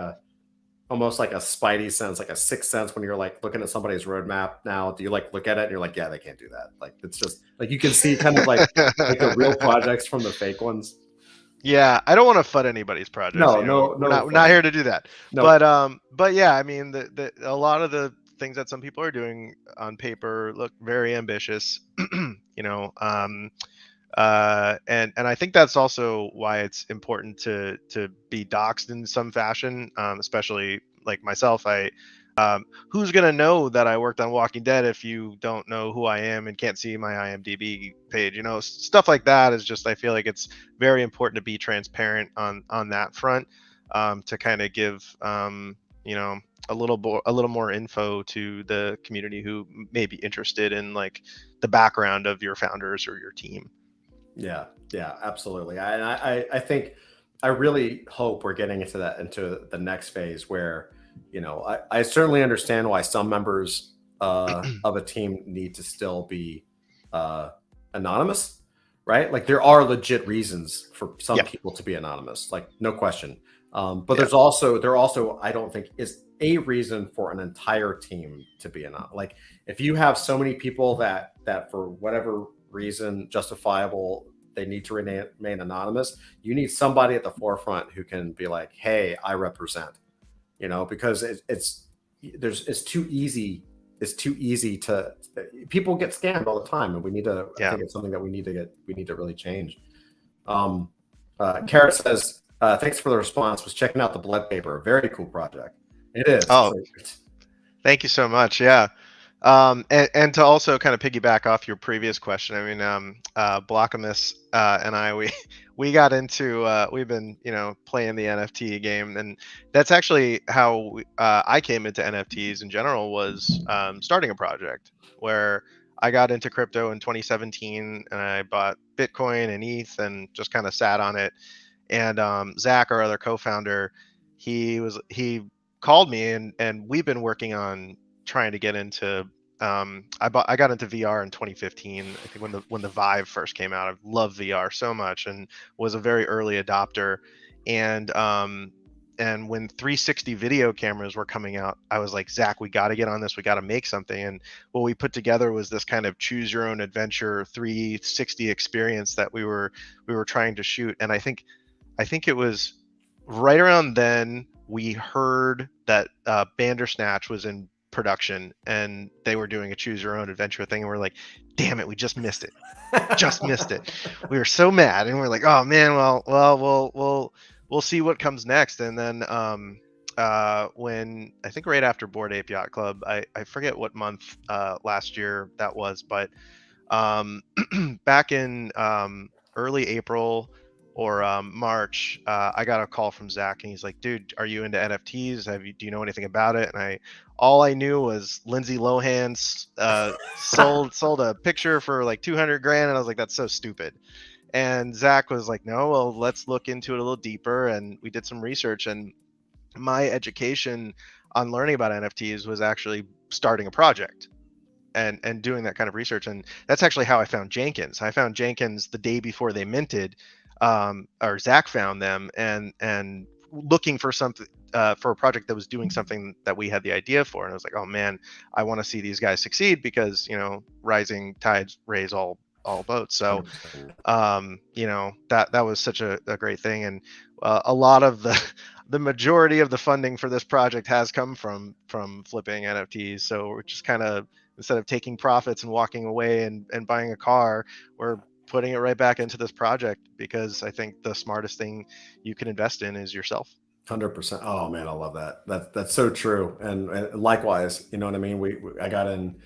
almost like a spidey sense, like a sixth sense, when you're like looking at somebody's roadmap now? Do you like look at it and you're like, yeah, they can't do that? Like, it's just like you can see kind of like the real projects from the fake ones. Yeah, I don't want to FUD anybody's projects. No, you know, no, we're not here to do that. no. But yeah, I mean, a lot of the things that some people are doing on paper look very ambitious. You know, and I think that's also why it's important to be doxxed in some fashion, especially like myself. Who's gonna know that I worked on Walking Dead if you don't know who I am and can't see my IMDb page? You know, stuff like that is just, I feel like it's very important to be transparent on that front, to kind of give you know, a little more info to the community who may be interested in like the background of your founders or your team. Yeah, absolutely. I think, I really hope we're getting into the next phase where, you know, I certainly understand why some members of a team need to still be anonymous, right? Like, there are legit reasons for some people to be anonymous, like, no question. But there also, I don't think, is a reason for an entire team to be anonymous. Like, if you have so many people that for whatever reason justifiable, they need to remain anonymous, you need somebody at the forefront who can be like, hey, I represent, you know, because it's too easy to, people get scammed all the time, and we need to, I think it's something that we need to really change. Carrot says, thanks for the response, was checking out the blood paper, very cool project. It is. Oh, thank you so much. Yeah. And to also kind of piggyback off your previous question, I mean, Blockamus and I, we got into, we've been, you know, playing the NFT game, and that's actually how I came into NFTs in general, was starting a project where I got into crypto in 2017, and I bought Bitcoin and ETH and just kind of sat on it. And Zach, our other co-founder, he called me, and we've been working on trying to get into, I got into VR in 2015. I think when the Vive first came out. I love VR so much and was a very early adopter. And when 360 video cameras were coming out, I was like, Zach, we got to get on this. We got to make something. And what we put together was this kind of choose your own adventure 360 experience that we were trying to shoot. And I think it was right around then we heard that Bandersnatch was in production and they were doing a choose your own adventure thing, and we're like, damn it, we just missed it. We were so mad, and we're like, oh man, well we'll see what comes next. And then when, I think right after Bored Ape Yacht Club, I forget what month last year that was, but back in early April or March, I got a call from Zach, and he's like, dude, are you into NFTs? Do you know anything about it? And all I knew was Lindsay Lohan sold a picture for like 200 grand. And I was like, that's so stupid. And Zach was like, no, well, let's look into it a little deeper. And we did some research, and my education on learning about NFTs was actually starting a project. and doing that kind of research. And that's actually how I found Jenkins. I found Jenkins the day before they minted, or Zach found them, and looking for something, for a project that was doing something that we had the idea for. And I was like, oh man, I want to see these guys succeed, because rising tides raise all boats. So 100%. that was such a great thing. And a lot of the majority of the funding for this project has come from flipping NFTs. So we're just kind of, instead of taking profits and walking away and buying a car, we're putting it right back into this project, because I think the smartest thing you can invest in is yourself. 100%. Oh man, I love that. That's so true. And likewise, you know what I mean? I got in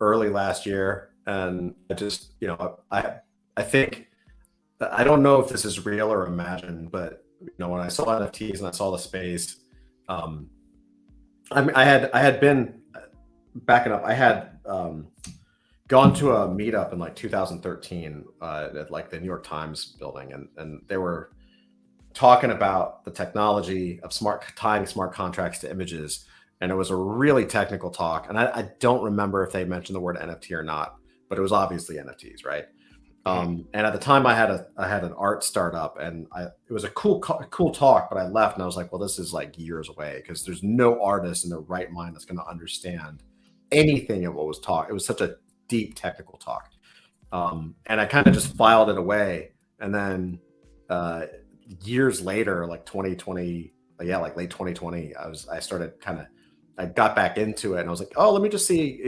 early last year, and I just, I think, I don't know if this is real or imagined, but when I saw NFTs and I saw the space, I had been backing up. I had gone to a meetup in like 2013 at like the New York Times building, and they were talking about the technology of tying smart contracts to images, and it was a really technical talk. And I don't remember if they mentioned the word NFT or not, but it was obviously NFTs, right? And at the time, I had an art startup, and it was a cool talk, but I left and I was like, well, this is like years away, because there's no artist in their right mind that's going to understand anything of what was taught. It was such a deep technical talk, and I kind of just filed it away. And then years later, like 2020, like late 2020, I got back into it, and I was like, oh, let me just see,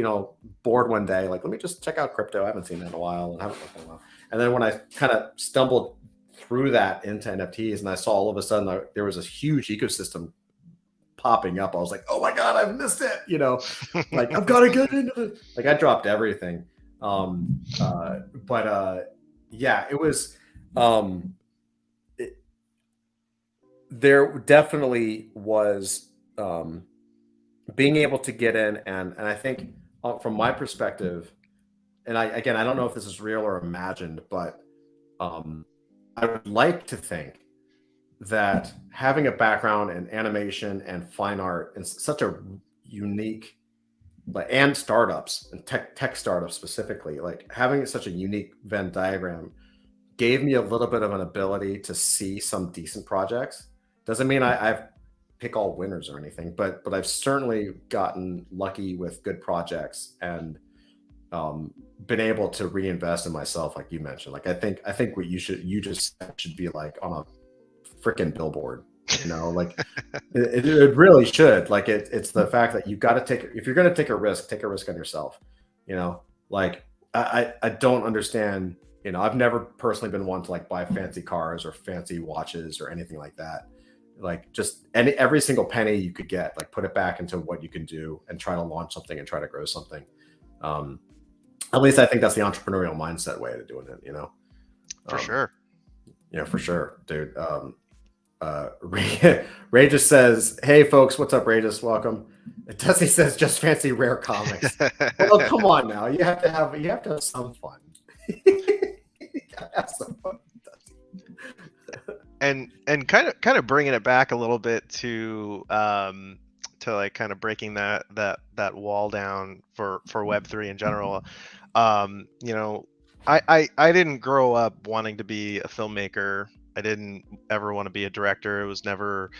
bored one day, like, let me just check out crypto. I haven't seen that in a while, and haven't looked in a while. And then when I kind of stumbled through that into NFTs, and I saw all of a sudden there was this huge ecosystem popping up, I was like, oh my God, I've missed it. Like, I've got to get into it. Like, I dropped everything. Yeah, it was, there definitely was, being able to get in, and I think from my perspective, and I don't know if this is real or imagined, but I would like to think that having a background in animation and fine art and such a unique, and startups and tech startups specifically, like having such a unique Venn diagram gave me a little bit of an ability to see some decent projects. Doesn't mean I've pick all winners or anything, but I've certainly gotten lucky with good projects, and been able to reinvest in myself, like you mentioned. Like, I think what you just should be like on a freaking billboard, like it really should. Like, it's the fact that you got to if you're going to take a risk on yourself. Like, I don't understand. I've never personally been one to like buy fancy cars or fancy watches or anything like that. Like, just every single penny you could get, like, put it back into what you can do and try to launch something and try to grow something. At least I think that's the entrepreneurial mindset way of doing it, For sure. Yeah, for sure, dude. Ray just says, hey folks, what's up, Ray? Welcome. Dusty says, just fancy rare comics. Well, come on now. You have to have some fun. You gotta have some fun, Dusty. And kind of bringing it back a little bit to like kind of breaking that wall down for Web3 in general. I didn't grow up wanting to be a filmmaker. I didn't ever want to be a director. It was never,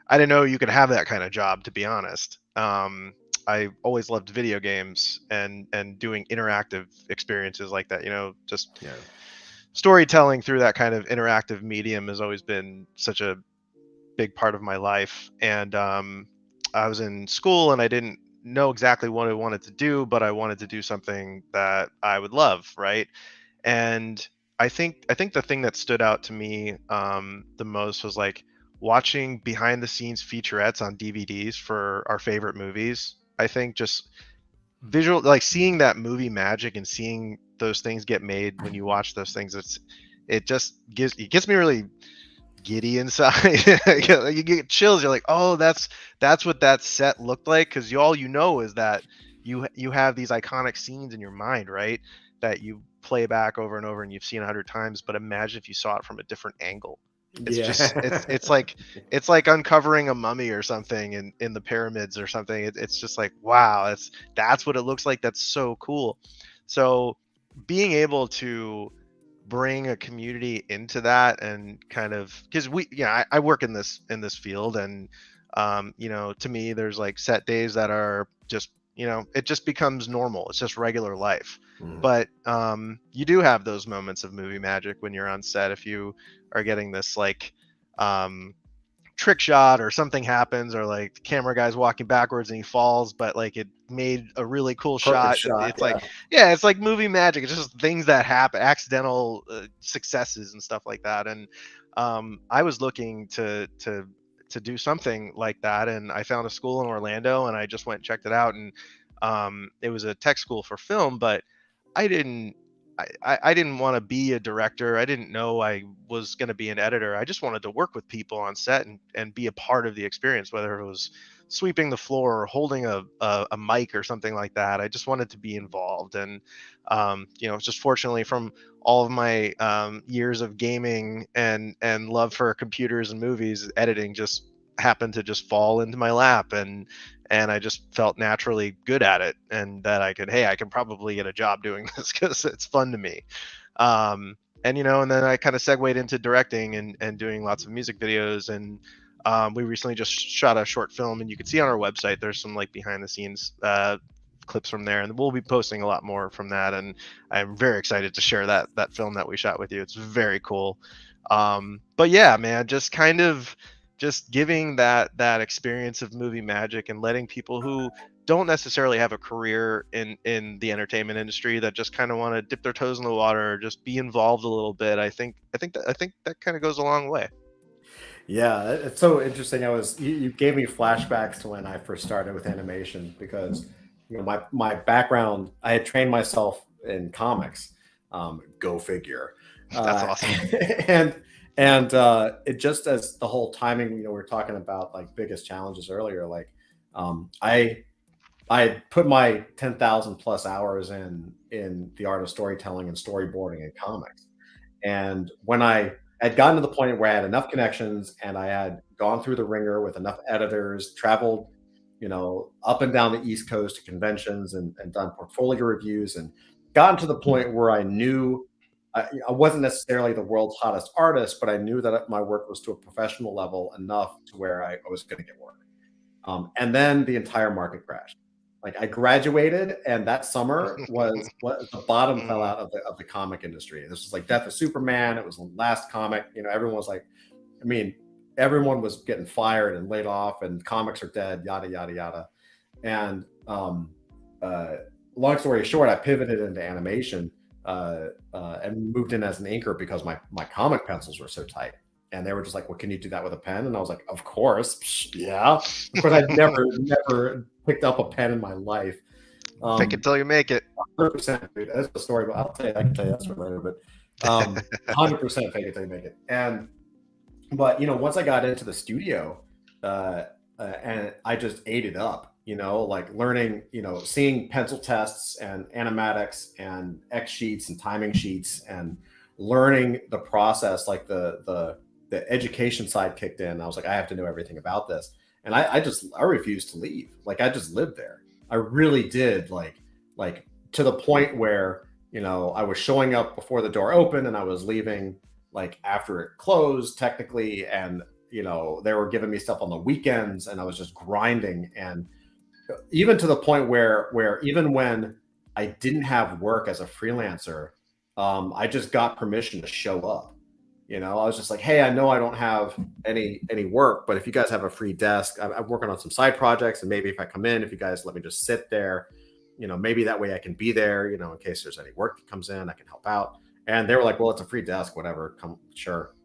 I didn't know you could have that kind of job, to be honest. I always loved video games and doing interactive experiences like that, just storytelling through that kind of interactive medium has always been such a big part of my life. And I was in school and I didn't know exactly what I wanted to do, but I wanted to do something that I would love, right? And I think the thing that stood out to me the most was like watching behind the scenes featurettes on DVDs for our favorite movies. I think just visual, like seeing that movie magic and seeing those things get made when you watch those things, it gets me really giddy inside. You get chills. You're like, oh, that's what that set looked like, because all you know is that you have these iconic scenes in your mind, right, that you play back over and over and you've seen 100 times. But imagine if you saw it from a different angle, It's Yeah. just it's like uncovering a mummy or something in the pyramids or something. It's just like, wow, that's what it looks like. That's so cool. So being able to bring a community into that, and kind of, because I work in this field, and to me there's like set days that are just, it just becomes normal. It's just regular life. Mhm. But you do have those moments of movie magic when you're on set. If you are getting this like um trick shot, or something happens, or like the camera guy's walking backwards and he falls, but like it made a really cool Perfect shot. shot. It's Yeah. like, yeah, it's like movie magic. It's just things that happen, accidental successes and stuff like that. And I was looking to do something like that, and I found a school in Orlando, and I just went and checked it out. And it was a tech school for film, but I didn't I didn't want to be a director. I didn't know I was going to be an editor. I just wanted to work with people on set, and be a part of the experience, whether it was sweeping the floor or holding a mic or something like that. I just wanted to be involved. And, just fortunately, from all of my years of gaming and love for computers and movies, editing just happened to just fall into my lap. And I just felt naturally good at it, and that I can probably get a job doing this because it's fun to me. And then I kind of segued into directing and doing lots of music videos. And we recently just shot a short film, and you can see on our website there's some like behind the scenes clips from there, and we'll be posting a lot more from that. And I'm very excited to share that film that we shot with you. It's very cool. But yeah, man, just kind of just giving that experience of movie magic, and letting people who don't necessarily have a career in the entertainment industry, that just kind of want to dip their toes in the water, or just be involved a little bit. I think that kind of goes a long way. Yeah, it's so interesting. You gave me flashbacks to when I first started with animation because my background, I had trained myself in comics. Go figure. That's Uh, awesome. and it just, as the whole timing, we were talking about like biggest challenges earlier. Like I had put my 10,000 plus hours in the art of storytelling and storyboarding in comics. And when I had gotten to the point where I had enough connections and I had gone through the ringer with enough editors, traveled, up and down the East Coast to conventions and done portfolio reviews and gotten to the point where I knew I wasn't necessarily the world's hottest artist, but I knew that my work was to a professional level enough to where I was going to get work. And then the entire market crashed. Like I graduated, and that summer was what the bottom fell Mm, out of the comic industry. This was like Death of Superman. It was the last comic. Everyone was like, I mean, everyone was getting fired and laid off, and comics are dead. Yada yada yada. And uh, long story short, I pivoted into animation and moved in as an inker because my comic pencils were so tight. And they were just like, "Well, can you do that with a pen?" And I was like, "Of course, yeah." Of course, I'd never picked up a pen in my life. fake it till you make it. 100%, dude. That's the story, but I can tell you that story later. But 100% fake it till you make it. But once I got into the studio, and I just ate it up. Like learning, seeing pencil tests and animatics and X sheets and timing sheets and learning the process, like the education side kicked in. I was like, I have to know everything about this, and I refused to leave. Like I just lived there. I really did. Like to the point where I was showing up before the door opened and I was leaving like after it closed technically. And they were giving me stuff on the weekends, and I was just grinding. And even to the point where even when I didn't have work as a freelancer, I just got permission to show up. I was just like, hey, I know I don't have any work, but if you guys have a free desk, I'm working on some side projects, and maybe if I come in, if you guys let me just sit there, maybe that way I can be there, in case there's any work that comes in, I can help out. And they were like, well, it's a free desk, whatever, come, sure.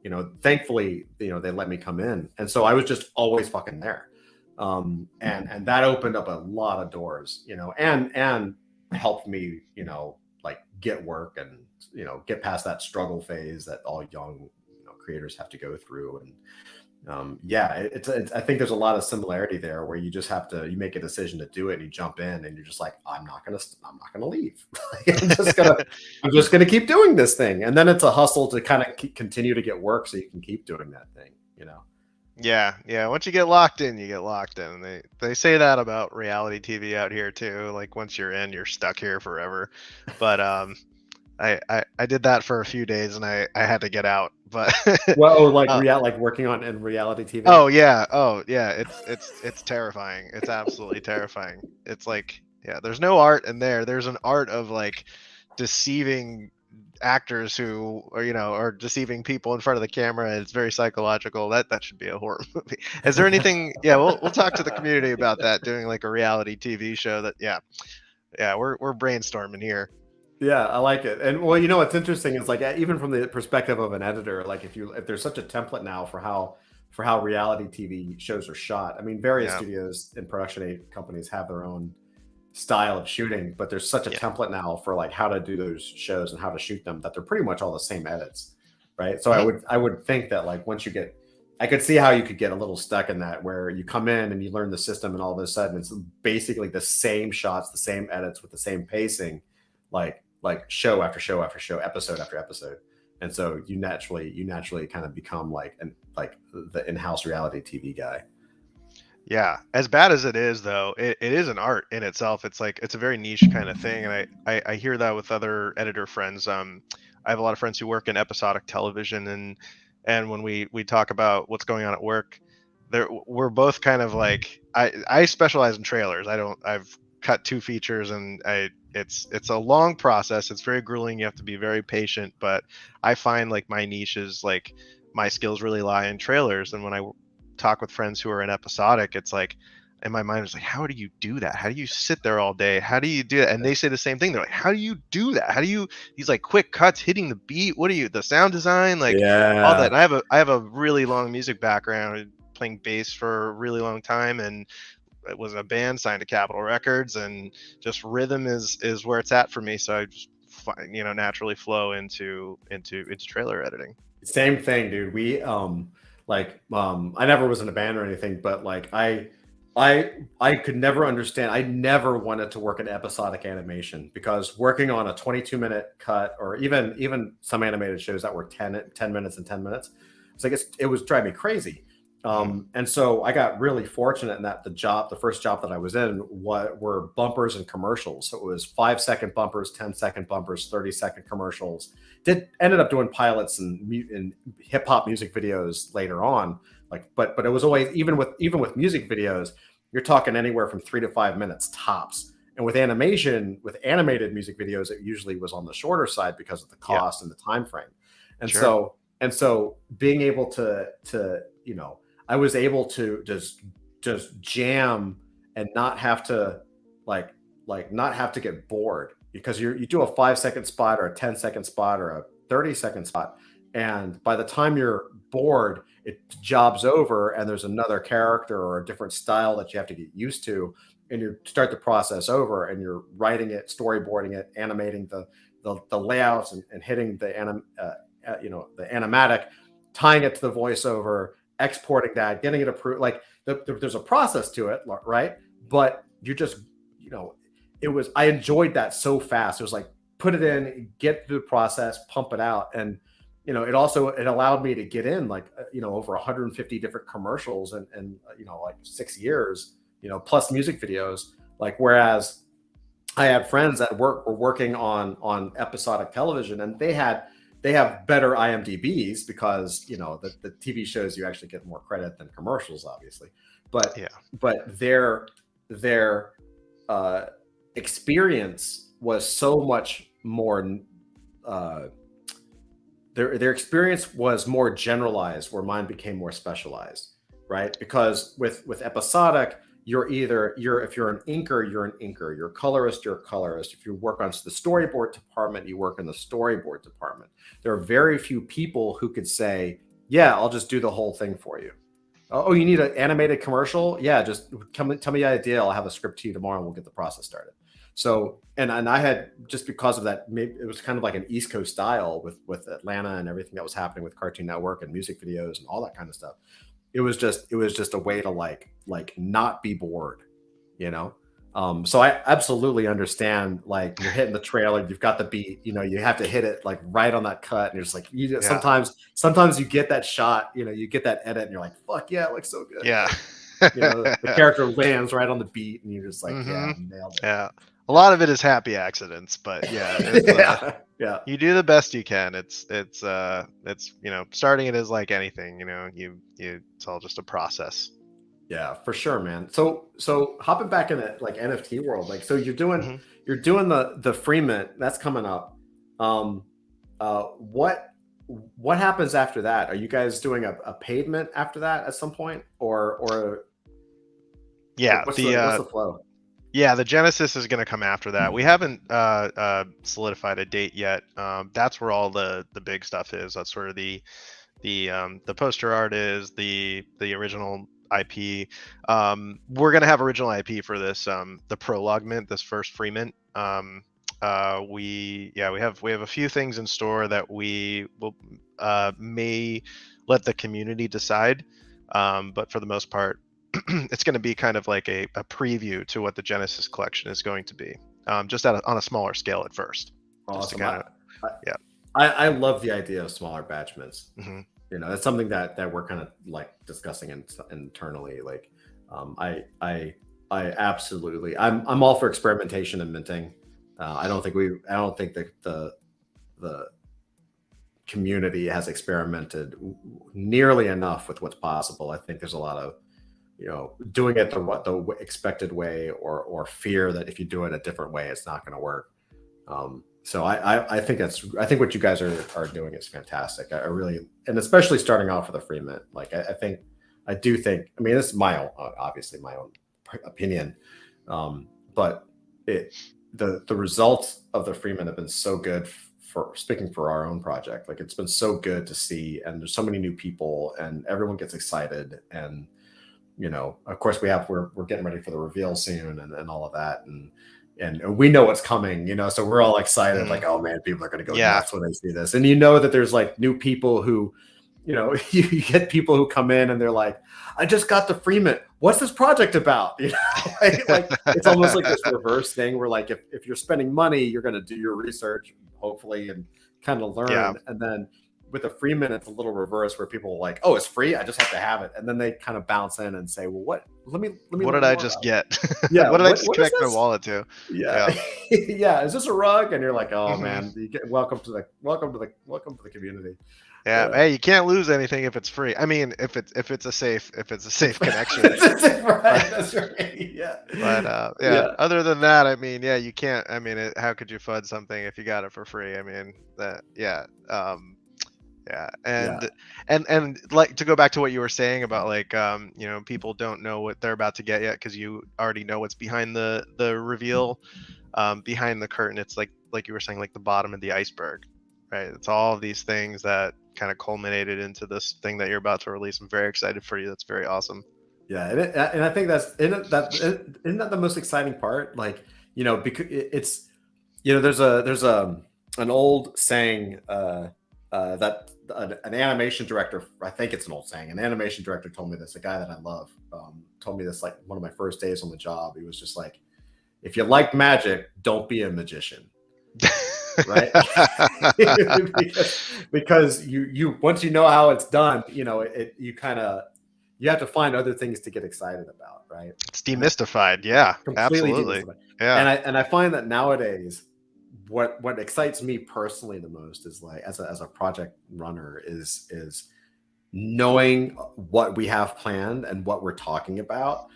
Thankfully, they let me come in, and so I was just always fucking there. And that opened up a lot of doors, and helped me, like get work and get past that struggle phase that all young creators have to go through. And Yeah, it's I think there's a lot of similarity there where you just have to, you make a decision to do it and you jump in and you're just like, I'm not gonna leave. I'm just gonna keep doing this thing. And then it's a hustle to kind of continue to get work so you can keep doing that thing, you know? Yeah, yeah. Once you get locked in, you get locked in. They say that about reality TV out here too. Like once you're in, you're stuck here forever. But I did that for a few days and I had to get out. But Well, oh, like uh, like working on in reality TV. oh yeah, it's terrifying. It's absolutely terrifying. It's like, yeah, there's no art in there. There's an art of like deceiving actors who are deceiving people in front of the camera. It's very psychological. That should be a horror movie. Is there anything? Yeah, we'll talk to the community about that, doing like a reality TV show. That yeah, we're brainstorming here. Yeah, I like it. And well, what's interesting is like even from the perspective of an editor, like if there's such a template now for how reality TV shows are shot. I mean, various Yeah, studios and companies have their own style of shooting, but there's such a yeah. template now for like how to do those shows and how to shoot them that they're pretty much all the same edits, right? So Mhm. I would think that like once you get, I could see how you could get a little stuck in that where you come in and you learn the system and all of a sudden it's basically the same shots, the same edits with the same pacing, like show after show after show, episode after episode. And so you naturally kind of become like the in-house reality TV guy. Yeah, as bad as it is, though, it is an art in itself. It's like it's a very niche kind of thing, and I hear that with other editor friends. I have a lot of friends who work in episodic television, and when we talk about what's going on at work, we're both kind of like I specialize in trailers. I've cut 2 features, and it's a long process. It's very grueling. You have to be very patient, but I find like my niche is like my skills really lie in trailers, and when I talk with friends who are in episodic, it's like in my mind it's like, how do you do that? How do you sit there all day? How do you do that? And they say the same thing. They're like, how do you do that? How do you these like quick cuts hitting the beat? What are you, the sound design, like all that? Yeah. And I have a really long music background, playing bass for a really long time, and it was a band signed to Capitol Records, and just rhythm is where it's at for me. So I just naturally flow into trailer editing. Same thing, dude. I never was in a band or anything, but like I could never understand. I never wanted to work in episodic animation because working on a 22-minute cut or even some animated shows that were 10 minutes and 10 minutes, it's like it was driving me crazy. Mhm. And so I got really fortunate in that the first job that I was in, were bumpers and commercials. So it was 5-second bumpers, 10-second bumpers, 30-second commercials. Ended up doing pilots and hip hop music videos later on. But it was always, even with music videos, you're talking anywhere from 3 to 5 minutes tops. And with animated music videos, it usually was on the shorter side because of the Yeah, cost and the time frame. And sure. so being able to I was able to just jam and not have to not have to get bored because you do a 5-second spot or a 10-second spot or a 30-second spot, and by the time you're bored, it job's over and there's another character or a different style that you have to get used to, and you start the process over and you're writing it, storyboarding it, animating the layouts and hitting the animatic, tying it to the voiceover, exporting that, getting it approved. Like there's a process to it, right? But you just, I enjoyed that so fast. It was like, put it in, get through the process, pump it out. And, it allowed me to get in like, over 150 different commercials and like 6 years, plus music videos. Like, whereas I had friends that were working on episodic television, and they have better IMDb's because the TV shows, you actually get more credit than commercials, obviously. But Yeah. their experience was so much more. Uh, their experience was more generalized, where mine became more specialized, right? Because with episodic, if you're an inker, you're an inker. You're a colorist, you're a colorist. If you work on the storyboard department, you work in the storyboard department. There are very few people who could say, yeah, I'll just do the whole thing for you. Oh, you need an animated commercial? Yeah, just tell me the idea. I'll have a script to you tomorrow and we'll get the process started. So, and I had, just because of that, maybe it was kind of like an East Coast style with Atlanta and everything that was happening with Cartoon Network and music videos and all that kind of stuff. it was just a way to like not be bored, you know. So I absolutely understand, like, you're hitting the trailer, you've got the beat, you know, you have to hit it like right on that cut, and you're just like, you just, Yeah. sometimes you get that shot, you know, you get that edit, and you're like, fuck yeah, it looks so good. Yeah. Like, you know, the character lands right on the beat, and you're just like, yeah, Mm-hmm. nailed it. Yeah. A lot of it is happy accidents, but yeah, it's, yeah. you do the best you can. It's you know, starting it is like anything, you know, it's all just a process. Yeah, for sure, man. So hopping back in the like NFT world, like, so Mhm. you're doing the free mint that's coming up. Um, what happens after that? Are you guys doing a paid mint after that at some point, or Yeah, like the what's the flow? yeah, the Genesis is going to come after that. We haven't solidified a date yet. That's where all the big stuff is. That's where the poster art is, the original IP. We're gonna have original IP for this, the prologue mint, this first free mint. We have a few things in store that we will may let the community decide, but for the most part, it's going to be kind of like a preview to what the Genesis collection is going to be, just on a smaller scale at first, just to Awesome. kind of yeah. I love the idea of smaller batch mints. Mm-hmm. You know, it's something that we're kind of like discussing internally. Like, I absolutely, I'm all for experimentation and minting. I don't think the community has experimented nearly enough with what's possible. I think there's a lot of, you know, doing it the expected way, or fear that if you do it a different way, it's not going to work. So I think what you guys are doing is fantastic. I really, and especially starting off with a free mint. Like, I do think, I mean, this is my own, obviously my own opinion, but the results of the free mint have been so good. For speaking for our own project, like, it's been so good to see, and there's so many new people, and everyone gets excited, and, you know, of course we're getting ready for the reveal soon, and all of that, and we know what's coming, you know, so we're all excited, like, oh man, people are going to go Yeah. nuts when they see this. And you know that there's like new people who, you know, you get people who come in and they're like, I just got the free mint, what's this project about? You know, like it's almost like this reverse thing where, like, if you're spending money, you're going to do your research, hopefully, and kind of learn. Yeah. And then with a free mint, it's a little reverse, where people are like, oh, it's free, I just have to have it. And then they kind of bounce in and say, well, let me What did I just get? Yeah, what did I just connect my wallet to? Yeah. Yeah, is this a rug? And you're like, oh man, you get welcome to the community. Yeah, hey, you can't lose anything if it's free. I mean, if it's a safe connection. Right, that's right. Yeah. But other than that, I mean, yeah, you can't. I mean, how could you fud something if you got it for free? I mean, and like, to go back to what you were saying about, like, you know, people don't know what they're about to get yet because you already know what's behind the reveal, behind the curtain. It's like you were saying, like the bottom of the iceberg, right? It's all of these things that kind of culminated into this thing that you're about to release. I'm very excited for you. That's very awesome. Yeah, and I think isn't that the most exciting part? Like, you know, because it's, you know, there's an old saying, that an animation director, I think it's an old saying, an animation director told me this, a guy that I love, told me this, like, one of my first days on the job. He was just like, if you like magic, don't be a magician. Right. because you once you know how it's done, you know, you have to find other things to get excited about, right? It's demystified. Yeah, Completely absolutely. demystified. Yeah. And I find that nowadays, what excites me personally the most is, like, as a project runner, is knowing what we have planned and what we're talking about,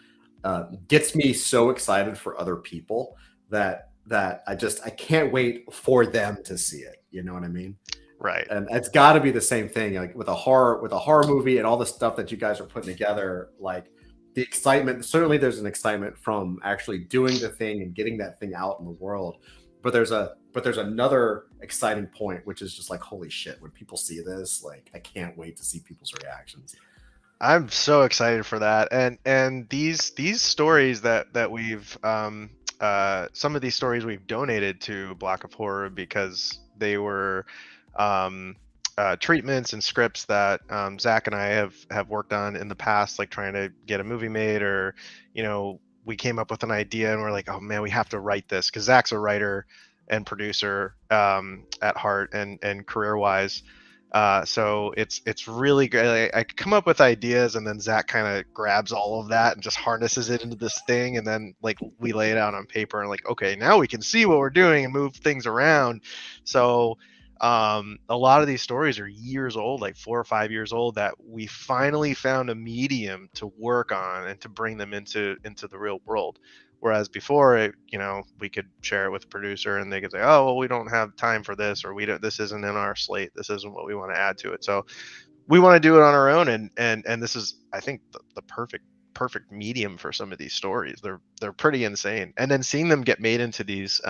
gets me so excited for other people that I can't wait for them to see it. You know what I mean? Right. And it's got to be the same thing, like with a horror movie and all the stuff that you guys are putting together. Like, the excitement, certainly there's an excitement from actually doing the thing and getting that thing out in the world. But there's another exciting point, which is just like, holy shit, when people see this, like, I can't wait to see people's reactions. I'm so excited for that. And these stories that we've some of these stories we've donated to Block of Horror because they were treatments and scripts that Zach and I have worked on in the past, like trying to get a movie made, or we came up with an idea and we're like, oh man, we have to write this, because Zach's a writer and producer at heart and career wise. So it's really great. I come up with ideas, and then Zach kind of grabs all of that and just harnesses it into this thing, and then like we lay it out on paper and like, okay, now we can see what we're doing and move things around. So a lot of these stories are years old, like 4 or 5 years old, that we finally found a medium to work on and to bring them into the real world. Whereas before, we could share it with a producer and they could say, oh, well, we don't have time for this, or this isn't in our slate. This isn't what we want to add to it. So we want to do it on our own. And this is, I think, the perfect medium for some of these stories. They're pretty insane. And then seeing them get made into these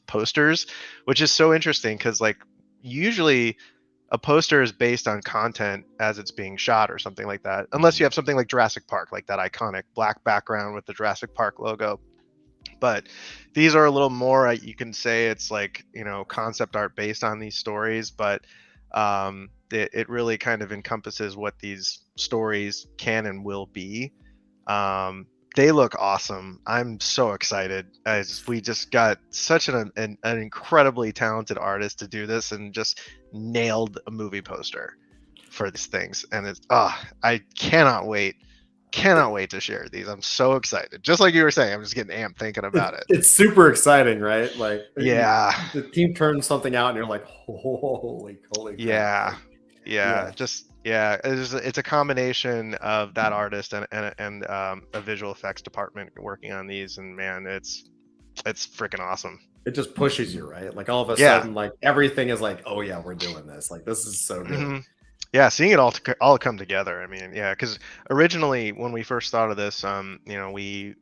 posters, which is so interesting, because like usually a poster is based on content as it's being shot or something like that, unless you have something like Jurassic Park, like that iconic black background with the Jurassic Park logo. But these are a little more, you can say it's like, concept art based on these stories, but it really kind of encompasses what these stories can and will be. They look awesome. I'm so excited. We just got such an incredibly talented artist to do this, and just nailed a movie poster for these things. And it's I cannot wait to share these. I'm so excited. Just like you were saying, I'm just getting amped thinking about it. It's super exciting, right? Like, yeah, the team turns something out and you're like, holy yeah crap. It's a combination of that artist and a visual effects department working on these, and man, it's freaking awesome. It just pushes you, right? Like all of a sudden, like everything is like, oh yeah, we're doing this. Like this is so good. Mm-hmm. Yeah, seeing it all come together. I mean, yeah, because originally when we first thought of this, we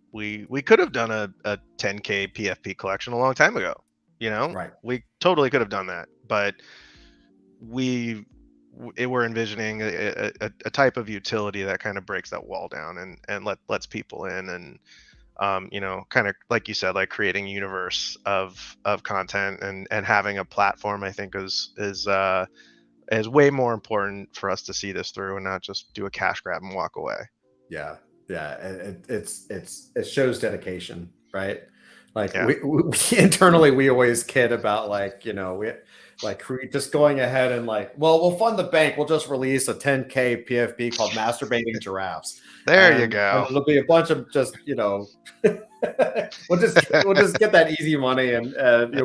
could have done a 10K PFP collection a long time ago. Right? We totally could have done that, but we're envisioning a type of utility that kind of breaks that wall down and lets people in, and kind of like you said, like creating a universe of content and having a platform, I think is way more important for us to see this through and not just do a cash grab and walk away. Yeah. It shows dedication, right? Like we internally, we always kid about like, we just going ahead and like, well, we'll fund the bank. We'll just release a 10K PFP called Masturbating Giraffes. There you go. And it'll be a bunch of just, we'll just get that easy money and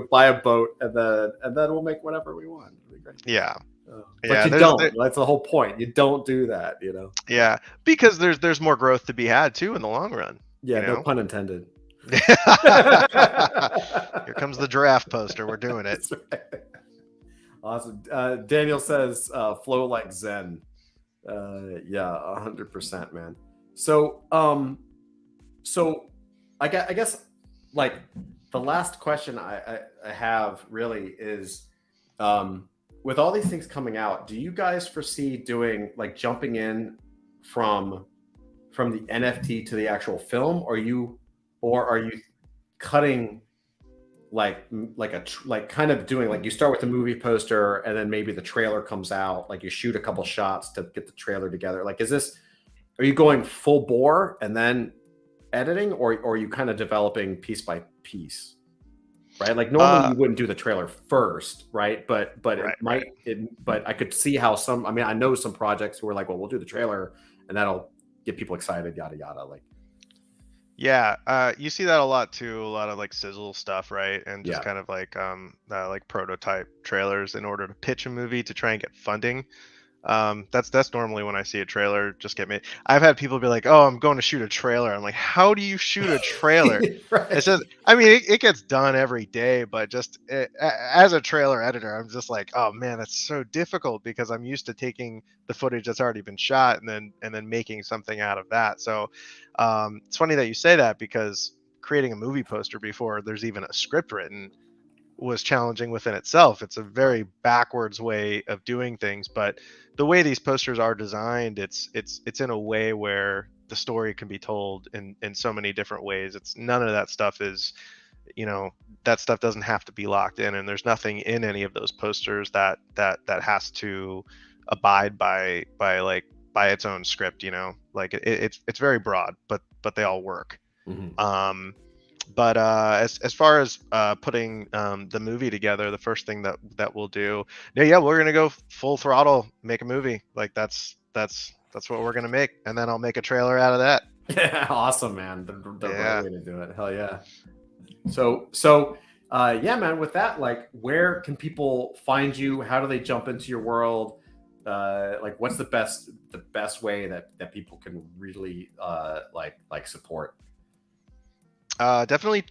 buy a boat, and then we'll make whatever we want. It'll be great. Yeah. But you don't. That's the whole point. You don't do that, Yeah, because there's more growth to be had too in the long run. Yeah, no pun intended. Here comes the giraffe poster. We're doing it. Right. Awesome. Daniel says, flow like Zen. Yeah, 100%, man. So I guess like the last question I have really is, with all these things coming out, do you guys foresee doing like jumping in from the NFT to the actual film, or are you cutting like kind of doing like you start with the movie poster and then maybe the trailer comes out, like you shoot a couple shots to get the trailer together? Like, are you going full bore and then editing, or are you kind of developing piece by piece? Right, like normally you wouldn't do the trailer first, right? But but I could see how some. I mean, I know some projects who are like, well, we'll do the trailer, and that'll get people excited, yada yada. Like, yeah, you see that a lot too. A lot of like sizzle stuff, right? And just kind of like like prototype trailers in order to pitch a movie to try and get funding. That's normally when I see a trailer just get made. I've had people be like, oh, I'm going to shoot a trailer. I'm like, how do you shoot a trailer? Right. It's just, I mean, it gets done every day, but just as a trailer editor, I'm just like, oh man, that's so difficult, because I'm used to taking the footage that's already been shot and then making something out of that. So it's funny that you say that, because creating a movie poster before there's even a script written was challenging within itself. It's a very backwards way of doing things, but the way these posters are designed, it's in a way where the story can be told in so many different ways. It's none of that stuff is that stuff doesn't have to be locked in, and there's nothing in any of those posters that has to abide by its own script. Like it's very broad, but they all work. Mm-hmm. But as far as putting the movie together, the first thing that we'll do, we're gonna go full throttle, make a movie. Like that's what we're gonna make, and then I'll make a trailer out of that. Yeah, awesome, man. The right Yeah. way to do it. Hell yeah. So yeah, man. With that, like, where can people find you? How do they jump into your world? Like, what's the best way that people can really like support? Definitely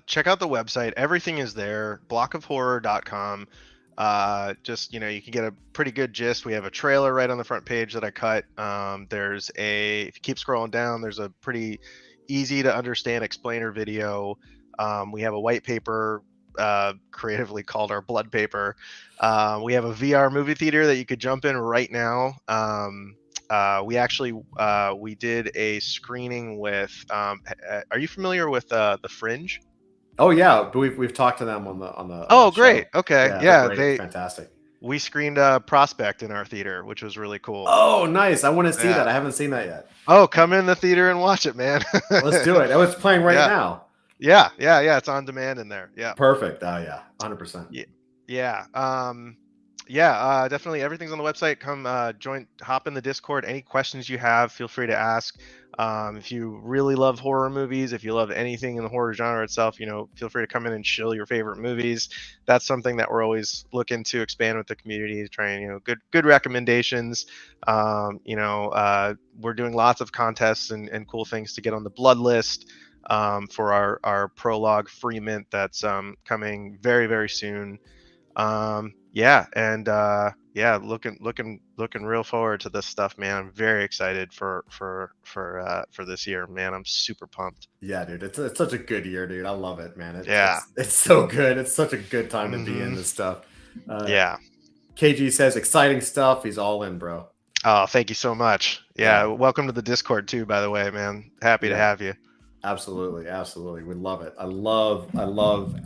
check out the website. Everything is there, blockofhorror.com. Just, you can get a pretty good gist. We have a trailer right on the front page that I cut. If you keep scrolling down, there's a pretty easy to understand explainer video. We have a white paper, creatively called our blood paper. We have a VR movie theater that you could jump in right now. We did a screening with. Are you familiar with the Fringe? Oh yeah, but we've talked to them on the Oh, show. great. Okay, Yeah, yeah, they're great. Fantastic. we screened Prospect in our theater, which was really cool. Oh, nice. I want to see Yeah. that. I haven't seen that yet. Oh, come in the theater and watch it, man. Let's do it. Oh, it's playing right now. Yeah. It's on demand in there. Yeah. Perfect. Oh yeah, 100%. Yeah. Definitely. Everything's on the website. Come hop in the Discord. Any questions you have, feel free to ask. If you really love horror movies, if you love anything in the horror genre itself, feel free to come in and shill your favorite movies. That's something that we're always looking to expand with the community, trying, good recommendations. We're doing lots of contests and cool things to get on the blood list for our prologue free mint that's coming very, very soon. Looking real forward to this stuff, man. I'm very excited for this year, man. I'm super pumped. Yeah, dude, it's such a good year, dude. I love it, man. Yeah, it's so good. It's such a good time to be in this stuff. Yeah. KG says exciting stuff. He's all in, bro. Oh, thank you so much. Yeah, welcome to the Discord too, by the way, man. Happy to have you. Absolutely. We love it. I love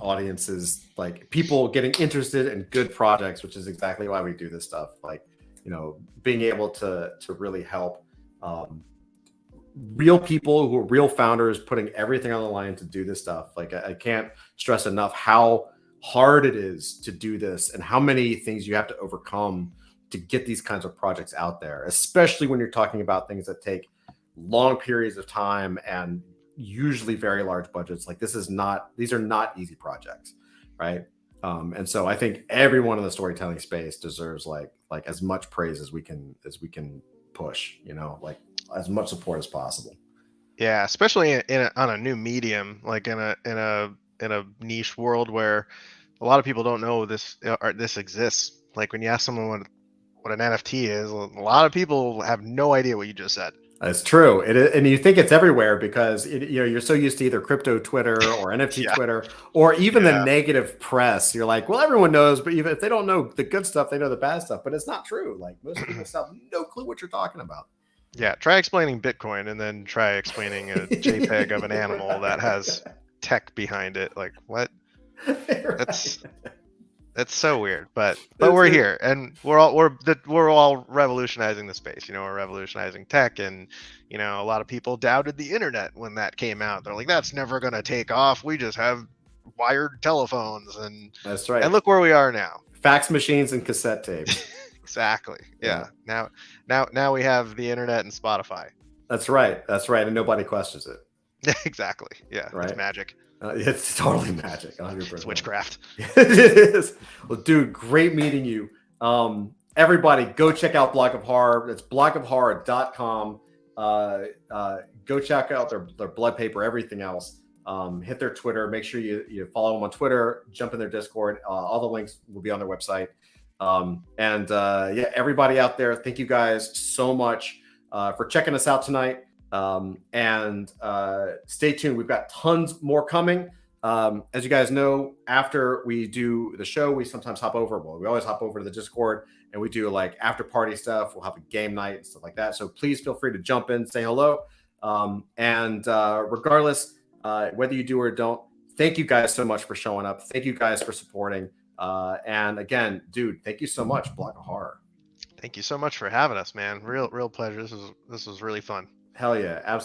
audiences, like people getting interested in good projects, which is exactly why we do this stuff. Like, being able to really help real people who are real founders, putting everything on the line to do this stuff. Like, I can't stress enough how hard it is to do this and how many things you have to overcome to get these kinds of projects out there, especially when you're talking about things that take long periods of time and usually very large budgets. Like, these are not easy projects, right? And so I think everyone in the storytelling space deserves like as much praise as we can push, like as much support as possible. Yeah, especially on a new medium, like in a niche world where a lot of people don't know this exists. Like when you ask someone what an NFT is, a lot of people have no idea what you just said. It's true. And you think it's everywhere because you're so used to either crypto Twitter or NFT Twitter or even the negative press. You're like, well, everyone knows, but even if they don't know the good stuff, they know the bad stuff. But it's not true. Like, most people have no clue what you're talking about. Yeah, try explaining Bitcoin and then try explaining a JPEG of an animal that has tech behind it. Like, what? That's so weird, but we're here, and we're all revolutionizing the space. We're revolutionizing tech, and a lot of people doubted the internet when that came out. They're like, "That's never going to take off. We just have wired telephones," and that's right. And look where we are now: fax machines and cassette tapes. Exactly. Yeah. Now we have the internet and Spotify. That's right. And nobody questions it. Exactly. Yeah. Right? It's magic. It's totally magic. 100%. It's witchcraft. It is. Well, dude, great meeting you. Everybody, go check out Block of Horror. It's blockofhorror.com. Go check out their blood paper, everything else. Hit their Twitter. Make sure you follow them on Twitter. Jump in their Discord. All the links will be on their website. Everybody out there, thank you guys so much for checking us out tonight. Stay tuned. We've got tons more coming. As you guys know, after we do the show, we sometimes hop over. Well, we always hop over to the Discord and we do like after party stuff. We'll have a game night and stuff like that. So please feel free to jump in, say hello. Regardless, whether you do or don't, thank you guys so much for showing up. Thank you guys for supporting. And again, dude, thank you so much, Block of Horror. Thank you so much for having us, man. Real pleasure. This was really fun. Hell yeah, absolutely.